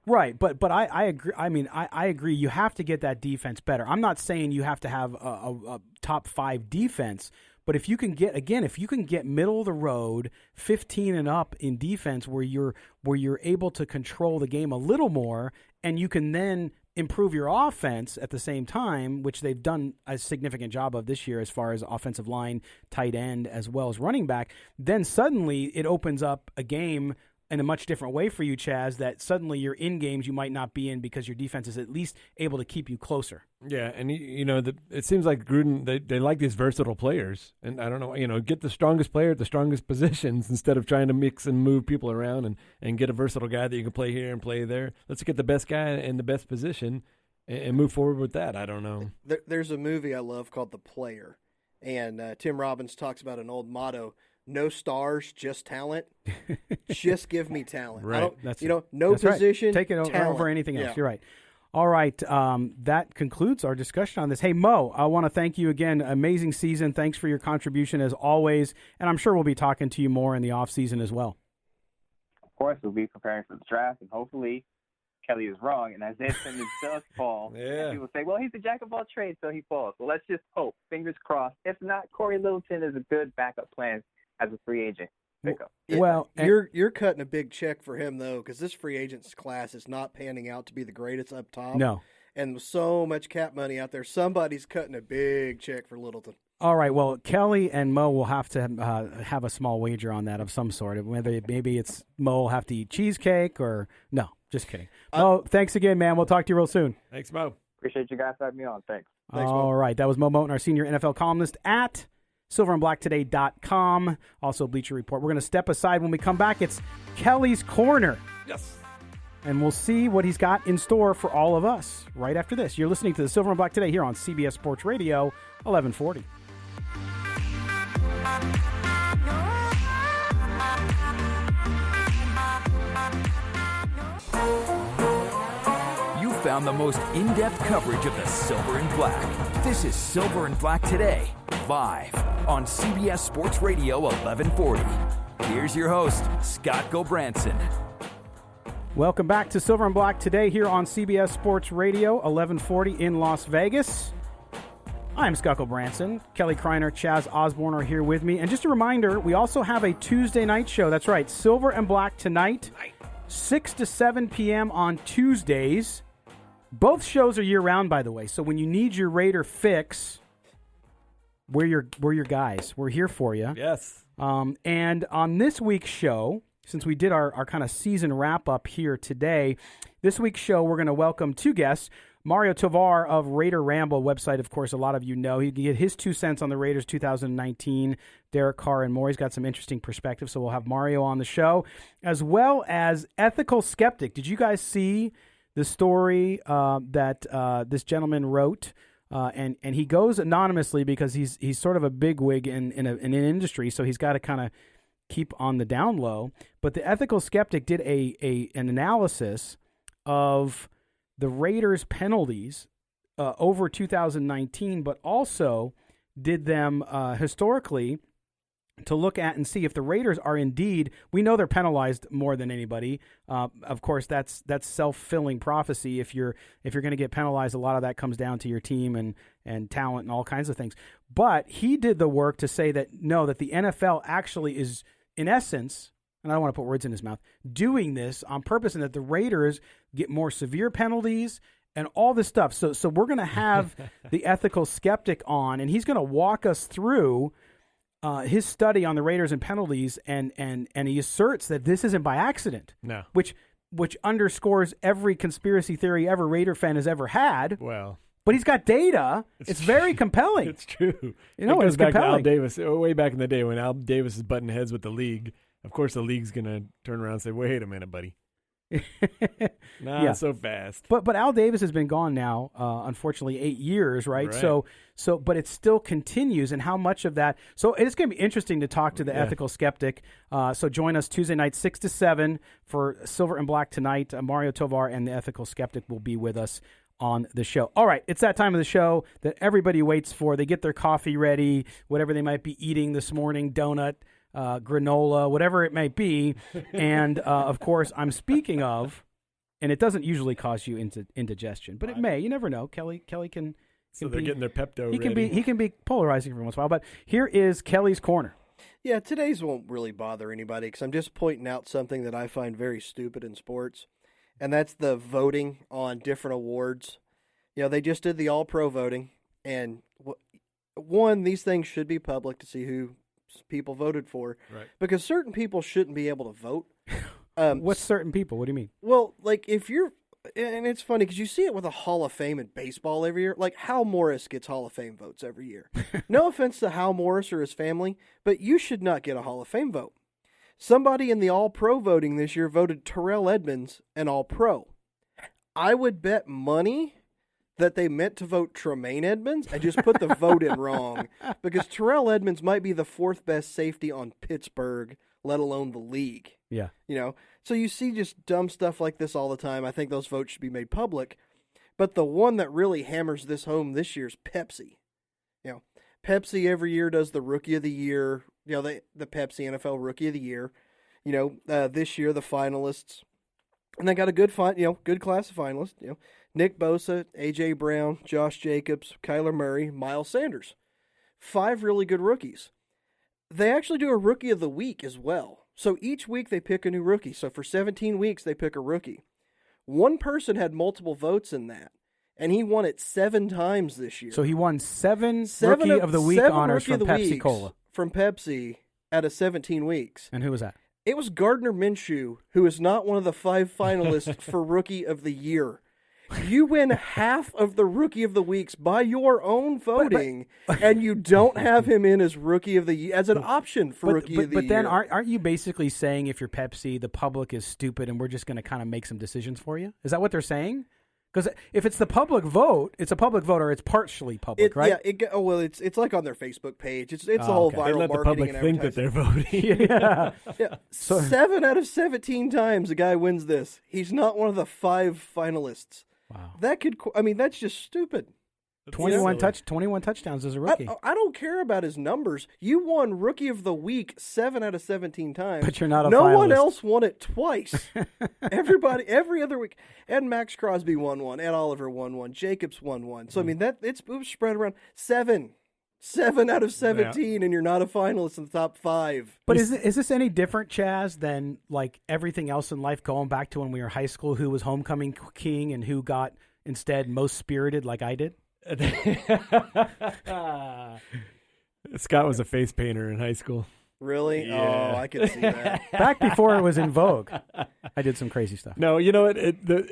Right, but I agree. I agree. You have to get that defense better. I'm not saying you have to have a top 5 defense, but if you can get middle of the road, 15 and up in defense, where you're able to control the game a little more, and you can then improve your offense at the same time, which they've done a significant job of this year as far as offensive line, tight end, as well as running back, then suddenly it opens up a game in a much different way for you, Chaz, that suddenly you're in games you might not be in because your defense is at least able to keep you closer. Yeah, and it seems like Gruden, they like these versatile players, and I don't know, get the strongest player at the strongest positions instead of trying to mix and move people around and get a versatile guy that you can play here and play there. Let's get the best guy in the best position and move forward with that. I don't know. There's a movie I love called The Player, and Tim Robbins talks about an old motto: no stars, just talent. Just give me talent. Right. No position. Right. Take it talent. over anything else. Yeah. You're right. All right. That concludes our discussion on this. Hey, Mo, I want to thank you again. Amazing season. Thanks for your contribution as always. And I'm sure we'll be talking to you more in the off season as well. Of course, we'll be preparing for the draft, and hopefully Kelly is wrong, and Isaiah Simmons does fall. Yeah. And people say, well, he's a jack of all trades, so he falls. Well, let's just hope. Fingers crossed. If not, Corey Littleton is a good backup plan as a free agent pickup. Well, you're cutting a big check for him, though, because this free agents class is not panning out to be the greatest up top. No. And with so much cap money out there, somebody's cutting a big check for Littleton. All right. Well, Kelly and Mo will have to have a small wager on that of some sort. Whether maybe it's Mo will have to eat cheesecake or no. Just kidding. Mo, thanks again, man. We'll talk to you real soon. Thanks, Mo. Appreciate you guys having me on. Thanks. All right. That was Moe Moton, our senior NFL columnist at silverandblacktoday.com. Also, Bleacher Report. We're going to step aside. When we come back, it's Kelly's Corner. Yes. And we'll see what he's got in store for all of us right after this. You're listening to the Silver and Black Today here on CBS Sports Radio, 1140. You found the most in-depth coverage of the Silver and Black. This is Silver and Black Today, live on CBS Sports Radio 1140. Here's your host, Scott Gulbransen. Welcome back to Silver and Black Today here on CBS Sports Radio 1140 in Las Vegas. I'm Scott Gulbransen. Kelly Kriner, Chaz Osborne are here with me. And just a reminder, we also have a Tuesday night show. That's right, Silver and Black tonight, 6 to 7 p.m. on Tuesdays. Both shows are year-round, by the way. So when you need your Raider fix, we're your guys. We're here for you. Yes. And on this week's show, since we did our kind of season wrap-up here today, this week's show we're going to welcome two guests. Mario Tovar of Raider Ramble website, of course, a lot of you know. He can get his 2 cents on the Raiders 2019, Derek Carr and more. He's got some interesting perspective, so we'll have Mario on the show, as well as Ethical Skeptic. Did you guys see the story that this gentleman wrote? And he goes anonymously because he's sort of a bigwig in an industry, so he's got to kind of keep on the down low. But the Ethical Skeptic did an analysis of the Raiders' penalties over 2019, but also did them historically to look at and see if the Raiders are indeed, we know they're penalized more than anybody. Of course, that's self-fulfilling prophecy. If you're going to get penalized, a lot of that comes down to your team and talent and all kinds of things. But he did the work to say that no, that the NFL actually is, in essence, and I don't want to put words in his mouth, doing this on purpose, and that the Raiders get more severe penalties and all this stuff. So we're going to have the Ethical Skeptic on, and he's going to walk us through his study on the Raiders and penalties, and he asserts that this isn't by accident. No. Which underscores every conspiracy theory every Raider fan has ever had. Well, but he's got data. It's very compelling. It's true. You know, it goes it's back compelling. to Al Davis, way back in the day when Al Davis is butting heads with the league. Of course, the league's going to turn around and say, wait a minute, buddy. Not so fast. But Al Davis has been gone now, unfortunately, 8 years, right? So but it still continues, and how much of that. So it's going to be interesting to talk to the Ethical Skeptic. So join us Tuesday night, 6 to 7 for Silver and Black tonight. Mario Tovar and the Ethical Skeptic will be with us on the show. All right, it's that time of the show that everybody waits for. They get their coffee ready, whatever they might be eating this morning, donut, granola, whatever it might be. And, of course, I'm speaking of, and it doesn't usually cause you indigestion, but it may. You never know. Kelly can. So they're getting their Pepto He can be polarizing every once in a while. But here is Kelly's Corner. Yeah, today's won't really bother anybody because I'm just pointing out something that I find very stupid in sports, and that's the voting on different awards. You know, they just did the All-Pro voting, and one, these things should be public to see who people voted for, right? Because certain people shouldn't be able to vote. What's certain people? What do you mean? Well, like if you're, and it's funny because you see it with a Hall of Fame in baseball every year. Like Hal Morris gets Hall of Fame votes every year. No offense to Hal Morris or his family, but you should not get a Hall of Fame vote. Somebody in the All-Pro voting this year voted Terrell Edmonds an All-Pro. I would bet money that they meant to vote Tremaine Edmonds and just put the vote in wrong, because Terrell Edmonds might be the fourth best safety on Pittsburgh, let alone the league. Yeah. You know, so you see just dumb stuff like this all the time. I think those votes should be made public. But the one that really hammers this home this year is Pepsi. You know, Pepsi every year does the Rookie of the Year, you know, the Pepsi NFL Rookie of the Year. You know, this year the finalists, and they got a good class of finalists. You know, Nick Bosa, A.J. Brown, Josh Jacobs, Kyler Murray, Miles Sanders. 5 really good rookies. They actually do a Rookie of the Week as well. So each week they pick a new rookie. So for 17 weeks they pick a rookie. One person had multiple votes in that, and he won it 7 times this year. So he won 7 Rookie of the Week honors from Pepsi Cola. From Pepsi out of 17 weeks. And who was that? It was Gardner Minshew, who is not one of the 5 finalists for Rookie of the Year. You win half of the Rookie of the Weeks by your own voting, and you don't have him in as Rookie of the Year, as an option for Rookie of the Year. But then aren't you basically saying if you're Pepsi, the public is stupid and we're just going to kind of make some decisions for you? Is that what they're saying? Because if it's the public vote, it's a public vote, or it's partially public, right? Yeah. It's like on their Facebook page. It's the whole viral they let the public marketing think that they're voting. Yeah. So, 7 out of 17 times a guy wins this. He's not one of the 5 finalists. Wow. That's just stupid. 21 touchdowns as a rookie. I don't care about his numbers. You won Rookie of the Week 7 out of 17 times. But you're not a No finalist. one else won it twice. Every other week. And Max Crosby won one. Ed Oliver won one. Jacobs won one. So, I mean, it was spread around 7 out of 17, and you're not a finalist in the top 5. But is this any different, Chaz, than like everything else in life, going back to when we were in high school, who was homecoming king and who got instead most spirited like I did? Scott was a face painter in high school. Really? Yeah. Oh, I can see that. Back before it was in vogue, I did some crazy stuff. No, you know what?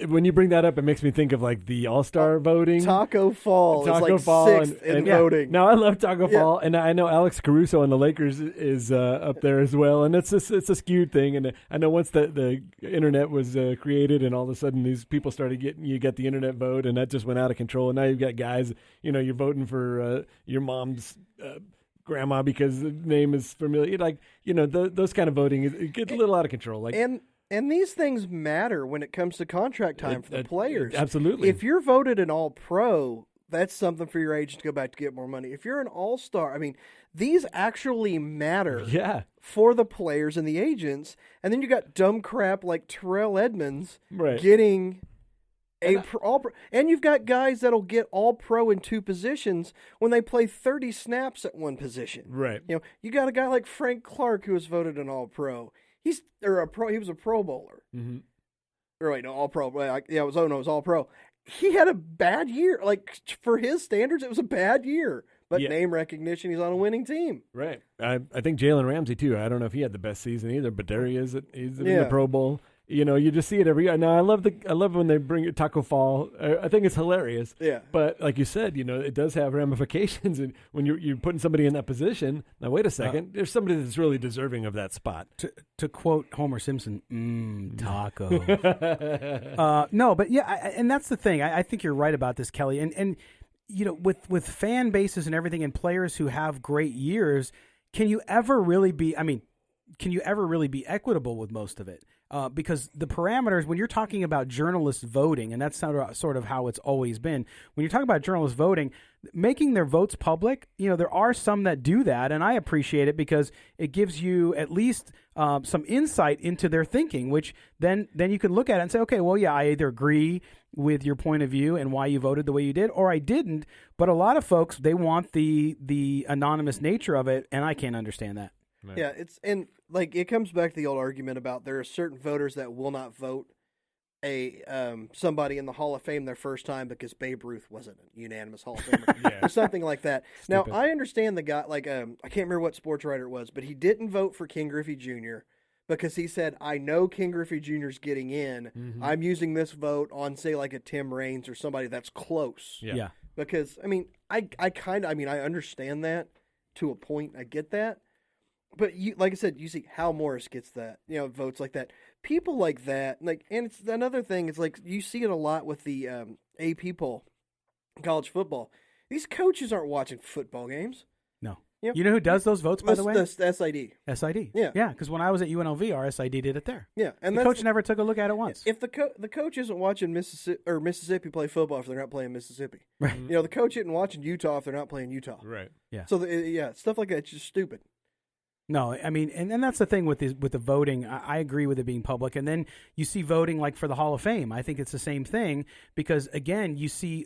When you bring that up, it makes me think of like the All-Star voting. Taco Fall is like 6th in voting. No, I love Taco Fall, and I know Alex Caruso on the Lakers is up there as well, and it's a skewed thing. And I know once the internet was created, and all of a sudden these people started you get the internet vote, and that just went out of control. And now you've got guys, you're voting for your mom's grandma because the name is familiar. Like, those kind of voting, it gets a little out of control. Like, and these things matter when it comes to contract time for the players. Absolutely. If you're voted an All-Pro, that's something for your agent to go back to get more money. If you're an All-Star, I mean, these actually matter for the players and the agents. And then you got dumb crap like Terrell Edmonds getting All-Pro. And you've got guys that'll get All-Pro in 2 positions when they play 30 snaps at one position. Right. You got a guy like Frank Clark who was voted an All-Pro. He was a Pro Bowler. Mm-hmm. Or wait, no, All-Pro. It was All-Pro. He had a bad year. Like, for his standards, it was a bad year. But name recognition, he's on a winning team. Right. I think Jalen Ramsey, too. I don't know if he had the best season either, but there he is. He's in the Pro Bowl. You just see it every year. Now, I love when they bring it Taco Fall. I think it's hilarious. Yeah. But like you said, it does have ramifications. And when you're putting somebody in that position, now wait a second, there's somebody that's really deserving of that spot. To quote Homer Simpson, taco. No, but and that's the thing. I think you're right about this, Kelly. And with fan bases and everything, and players who have great years, can you ever really be equitable with most of it? Because the parameters, when you're talking about journalists voting, and that's sort of how it's always been, when you're talking about journalists voting, making their votes public, there are some that do that, and I appreciate it because it gives you at least some insight into their thinking, which then you can look at it and say, okay, well, yeah, I either agree with your point of view and why you voted the way you did, or I didn't. But a lot of folks, they want the anonymous nature of it, and I can't understand that. Right. Yeah, it comes back to the old argument about there are certain voters that will not vote somebody in the Hall of Fame their first time because Babe Ruth wasn't a unanimous Hall of Famer or something like that. Stupid. Now, I understand the guy, I can't remember what sports writer it was, but he didn't vote for Ken Griffey Jr., because he said, I know Ken Griffey Jr. is getting in. Mm-hmm. I'm using this vote on, say, like a Tim Raines or somebody that's close. Yeah. Because, I mean, I understand that to a point. I get that. But you, like I said, you see Hal Morris gets that, votes like that. People like that, and it's another thing. It's like you see it a lot with the AP poll, college football. These coaches aren't watching football games. No. Yep. You know who does those votes, by the way? The SID. SID. Yeah. Yeah, because when I was at UNLV, our SID did it there. Yeah. And the coach never took a look at it once. If the coach isn't watching Mississippi play football if they're not playing Mississippi. Right. The coach isn't watching Utah if they're not playing Utah. Right. Yeah. So, stuff like that's just stupid. No, I mean, and that's the thing with the voting. I agree with it being public. And then you see voting like for the Hall of Fame. I think it's the same thing because, again,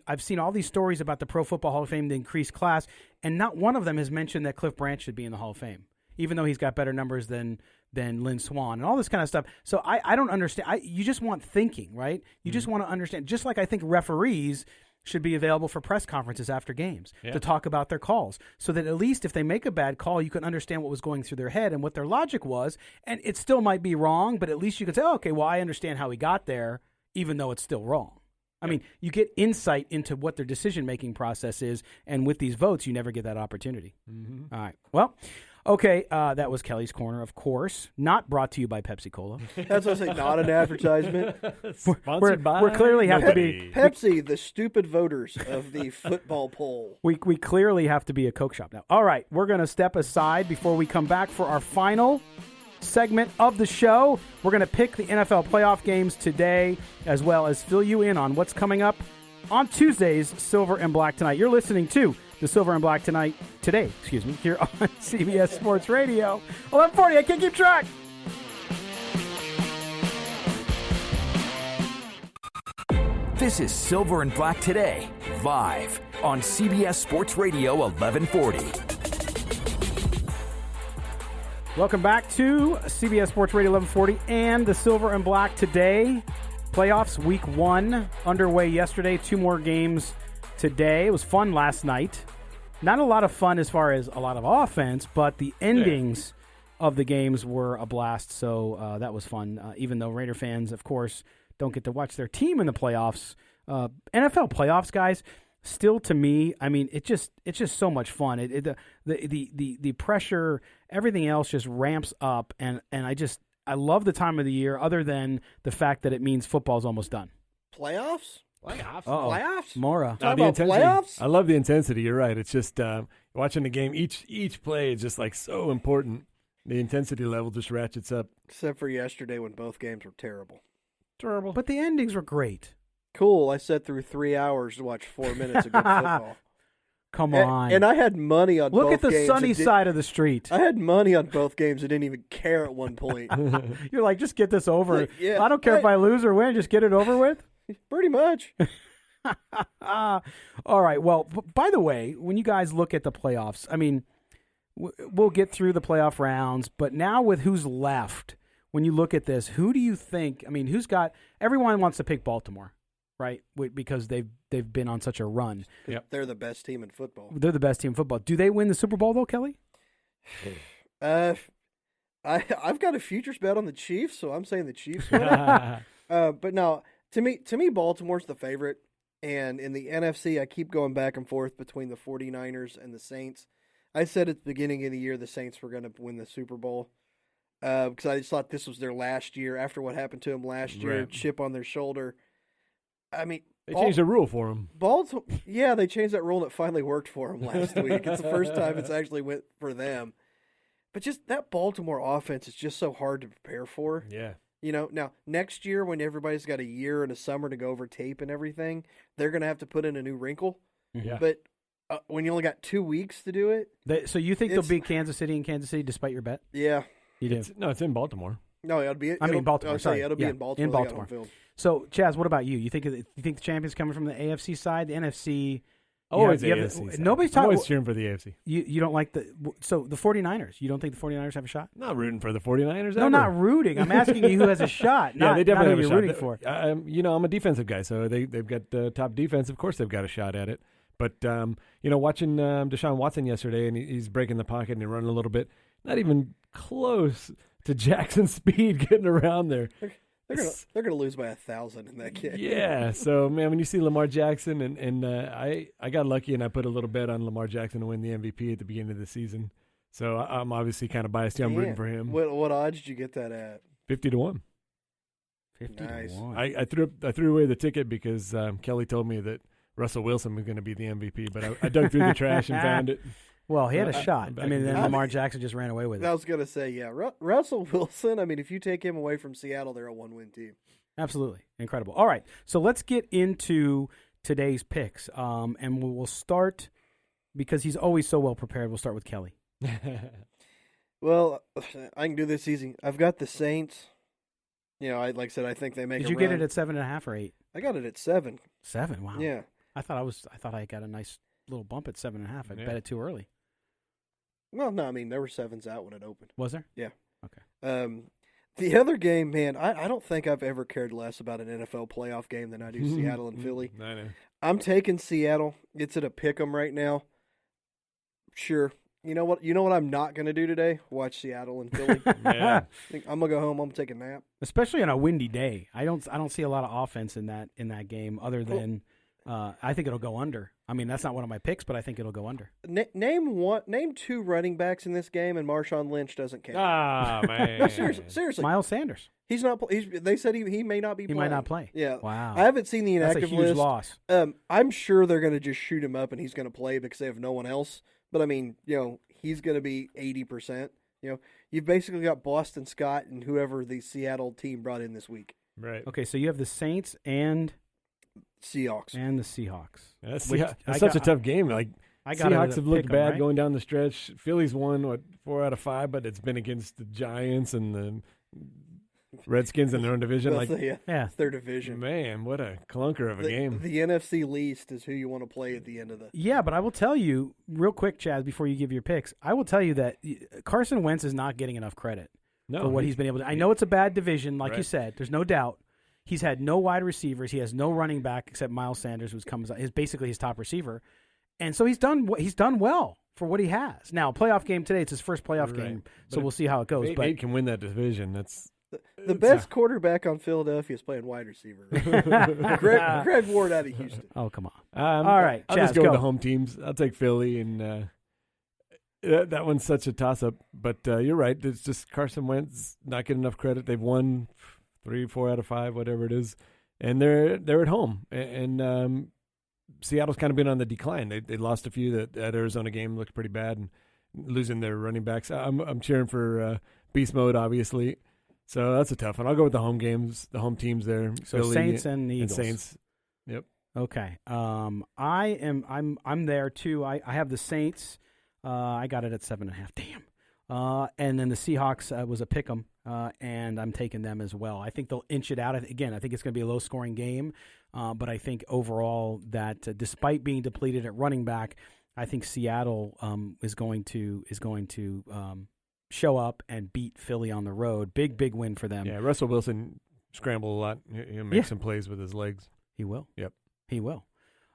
I've seen all these stories about the Pro Football Hall of Fame, the increased class, and not one of them has mentioned that Cliff Branch should be in the Hall of Fame, even though he's got better numbers than Lynn Swann and all this kind of stuff. So I don't understand. You just want thinking, right? You just want to understand. Just like I think referees should be available for press conferences after games to talk about their calls so that at least if they make a bad call, you can understand what was going through their head and what their logic was. And it still might be wrong, but at least you can say, okay, well, I understand how he got there, even though it's still wrong. I mean, you get insight into what their decision-making process is, and with these votes, you never get that opportunity. Mm-hmm. All right. Well, okay, that was Kelly's Corner, of course. Not brought to you by Pepsi Cola. That's what I say, not an advertisement. Sponsored by we're clearly have to be Pepsi, the stupid voters of the football poll. We clearly have to be a Coke shop now. All right, we're going to step aside before we come back for our final segment of the show. We're going to pick the NFL playoff games today, as well as fill you in on what's coming up on Tuesday's Silver and Black Tonight. You're listening to the Silver and Black today, here on CBS Sports Radio. 1140, I can't keep track. This is Silver and Black Today, live on CBS Sports Radio 1140. Welcome back to CBS Sports Radio 1140 and the Silver and Black Today. Playoffs week 1 underway yesterday. 2 more games today. It was fun last night. Not a lot of fun as far as a lot of offense, but the endings of the games were a blast. So that was fun, even though Raider fans, of course, don't get to watch their team in the playoffs. NFL playoffs, guys, still to me, I mean, it's just so much fun. The pressure, everything else just ramps up, and I love the time of the year. Other than the fact that it means football's almost done. Playoffs. Playoffs? Mora. Talk about playoffs? I love the intensity. You're right. It's just watching the game. Each play is just like so important. The intensity level just ratchets up. Except for yesterday when both games were terrible. Terrible. But the endings were great. Cool. I sat through 3 hours to watch 4 minutes of good football. Come on. And I had money on both games. Look at the sunny side of the street. I had money on both games. I didn't even care at one point. You're like, just get this over. Yeah. I don't care if I lose or win. Just get it over with. Pretty much. All right. Well, by the way, when you guys look at the playoffs, I mean, we'll get through the playoff rounds, but now with who's left, when you look at this, who do you think? I mean, everyone wants to pick Baltimore, right? Because they've been on such a run. Yep. They're the best team in football. They're the best team in football. Do they win the Super Bowl though, Kelly? I've got a futures bet on the Chiefs, so I'm saying the Chiefs win it. But no, to me, Baltimore's the favorite. And in the NFC, I keep going back and forth between the 49ers and the Saints. I said at the beginning of the year the Saints were going to win the Super Bowl because I just thought this was their last year after what happened to them last year, Right. chip on their shoulder. I mean, They changed the rule for them. Yeah, they changed that rule and it finally worked for them last week. It's the first time it's actually went for them. But just that Baltimore offense is just so hard to prepare for. Yeah. Now, next year when everybody's got a year and a summer to go over tape and everything, they're going to have to put in a new wrinkle. Yeah. But when you only got 2 weeks to do it. So you think they'll beat Kansas City in Kansas City despite your bet? Yeah. You do? It's in Baltimore. No, it'll be. Baltimore. It'll be in Baltimore. In Baltimore. So, Chaz, what about you? You think the champion's coming from the AFC side, the NFC? Always the AFC side. Nobody's I'm talking. always cheering for the AFC. You don't like the 49ers. You don't think the 49ers have a shot? I'm not rooting for the 49ers. No, ever. not rooting. I'm asking you who has a shot. Yeah, they definitely have a you're shot. Rooting for. I'm a defensive guy, so they've got the top defense. Of course, they've got a shot at it. But watching Deshaun Watson yesterday, and he's breaking the pocket and he's running a little bit. not even close to Jackson's speed getting around there. They're gonna lose by 1,000 in that game. Yeah, so man, when you see Lamar Jackson and I got lucky and I put a little bet on Lamar Jackson to win the MVP at the beginning of the season. So I'm obviously kind of biased. I'm rooting for him. What odds did you get that at? 50-1. 50 nice. to 1. I threw away the ticket because Kelly told me that Russell Wilson was going to be the MVP, but I dug through the trash and found it. Well, he had a shot. I mean, then I Lamar Jackson just ran away with it. I was going to say, yeah, Russell Wilson, I mean, if you take him away from Seattle, they're a one-win team. Absolutely. Incredible. All right, so let's get into today's picks, and we'll start, because he's always so well prepared, we'll start with Kelly. Well, I can do this easy. I've got the Saints. You know, like I said, I think they make. Did you get it at 7.5 or 8? I got it at 7. 7. Wow. Yeah. I thought I got a nice little bump at 7.5. I bet it too early. Well, no, I mean there were 7s out when it opened. Was there? Yeah. Okay. The other game, man, I don't think I've ever cared less about an NFL playoff game than I do Seattle and Philly. I know. I'm taking Seattle. It's at a pick 'em right now. Sure. You know what I'm not going to do today? Watch Seattle and Philly. Yeah. I'm going to go home. I'm going to take a nap. Especially on a windy day. I don't see a lot of offense in that game other than I think it'll go under. I mean, that's not one of my picks, but I think it'll go under. Name 2 running backs in this game, and Marshawn Lynch doesn't count. Ah, man. No, seriously. Miles Sanders. He's not. They said he may not be. He playing. might not play. Yeah. Wow. I haven't seen the inactive list. That's a huge list. loss. I'm sure they're going to just shoot him up, and he's going to play because they have no one else. But I mean, he's going to be 80%. You've basically got Boston Scott and whoever the Seattle team brought in this week. Right. Okay, so you have the Saints and Seahawks. And the Seahawks. That's such a tough game. Like Seahawks have looked bad going down the stretch. Philly's won 4 out of 5, but it's been against the Giants and the Redskins in their own division. It's their division. Man, what a clunker of a game. The NFC least is who you want to play at the end of the. Yeah, but I will tell you real quick, Chaz, before you give your picks, I will tell you that Carson Wentz is not getting enough credit for what he's been able to. I know it's a bad division, like you said. There's no doubt. He's had no wide receivers. He has no running back except Miles Sanders, who's basically his top receiver, and so he's done well for what he has. Now, playoff game today. It's his first playoff game, so we'll see how it goes. But can win that division. That's the best quarterback on Philadelphia is playing wide receiver. Greg Ward out of Houston. Oh, come on. All right, I'll Chaz, just go with the home teams. I'll take Philly, and that one's such a toss-up. But you're right. It's just Carson Wentz not getting enough credit. They've won 3-4 out of 5, whatever it is, and they're at home. And Seattle's kind of been on the decline. They lost a few. That Arizona game looked pretty bad, and losing their running backs. I'm cheering for beast mode, obviously. So that's a tough one. I'll go with the home games, the home teams there. So Philly, Saints and Eagles. Saints. Yep. Okay. I'm there too. I have the Saints. I got it at 7.5. Damn. And then the Seahawks was a pick 'em, and I'm taking them as well. I think they'll inch it out. Again, I think it's going to be a low-scoring game, but I think overall that despite being depleted at running back, I think Seattle is going to show up and beat Philly on the road. Big win for them. Yeah, Russell Wilson scramble a lot. He'll make some plays with his legs. He will. Yep. He will.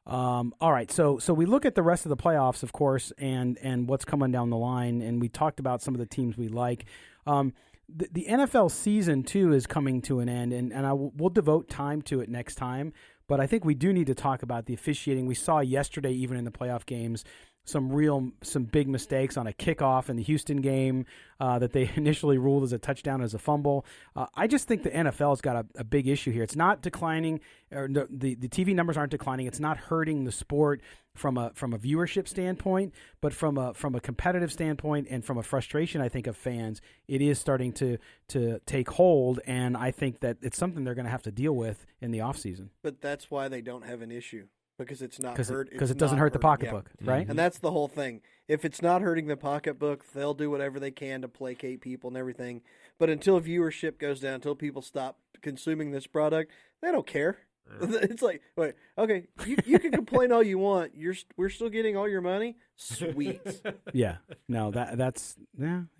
All right, so we look at the rest of the playoffs, of course, and what's coming down the line, and we talked about some of the teams we like. The NFL season, too, is coming to an end, and we'll devote time to it next time, but I think we do need to talk about the officiating. We saw yesterday, even in the playoff games, some big mistakes on a kickoff in the Houston game that they initially ruled as a touchdown as a fumble. I just think the NFL's got a big issue here. It's not declining, or the TV numbers aren't declining. It's not hurting the sport from a viewership standpoint, but from a competitive standpoint and from a frustration, I think, of fans, it is starting to take hold, and I think that it's something they're going to have to deal with in the offseason. But that's why they don't have an issue. Because it's not hurt. Because it doesn't hurt the pocketbook, right? And that's the whole thing. If it's not hurting the pocketbook, they'll do whatever they can to placate people and everything. But until viewership goes down, until people stop consuming this product, they don't care. It's like, wait, okay, you can complain all you want. We're still getting all your money. Sweet. Yeah. No, that's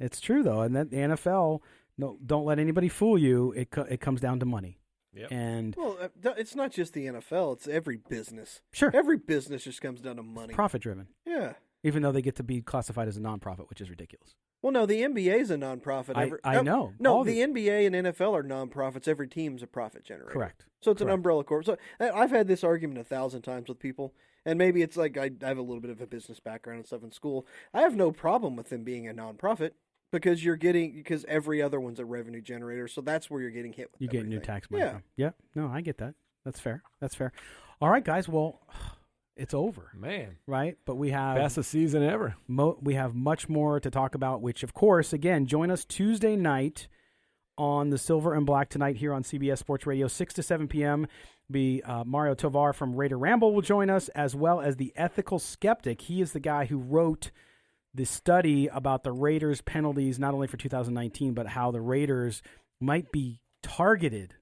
it's true though, and that the NFL, don't let anybody fool you. It comes down to money. Yep. And it's not just the NFL; it's every business. Sure, every business just comes down to money. Profit driven. Yeah. even though they get to be classified as a nonprofit, which is ridiculous. Well, no, the NBA is a nonprofit. I know. No, the NBA and NFL are nonprofits. Every team's a profit generator. Correct. So it's an umbrella corp. So I've had this argument 1,000 times with people, and maybe it's like I have a little bit of a business background and stuff in school. I have no problem with them being a nonprofit because because every other one's a revenue generator. So that's where you're getting hit with. You get new tax money. Yeah. Yeah. No, I get that. That's fair. All right, guys. Well, it's over. Man. Right? But we have... Best season ever. We have much more to talk about, which, of course, again, join us Tuesday night on the Silver and Black tonight here on CBS Sports Radio, 6 to 7 p.m. Mario Tovar from Raider Ramble will join us, as well as the Ethical Skeptic. He is the guy who wrote the study about the Raiders' penalties, not only for 2019, but how the Raiders might be targeted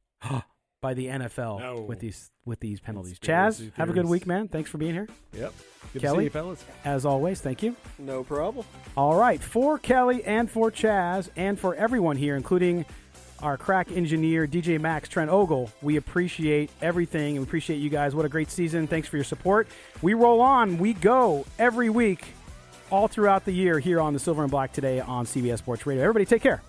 by the NFL with these penalties. Chaz, have a good week, man. Thanks for being here. Yep. Good Kelly, to see you, fellas. As always, thank you. No problem. All right. For Kelly and for Chaz and for everyone here, including our crack engineer, DJ Max, Trent Ogle, we appreciate everything and we appreciate you guys. What a great season. Thanks for your support. We roll on. We go every week all throughout the year here on the Silver and Black today on CBS Sports Radio. Everybody take care.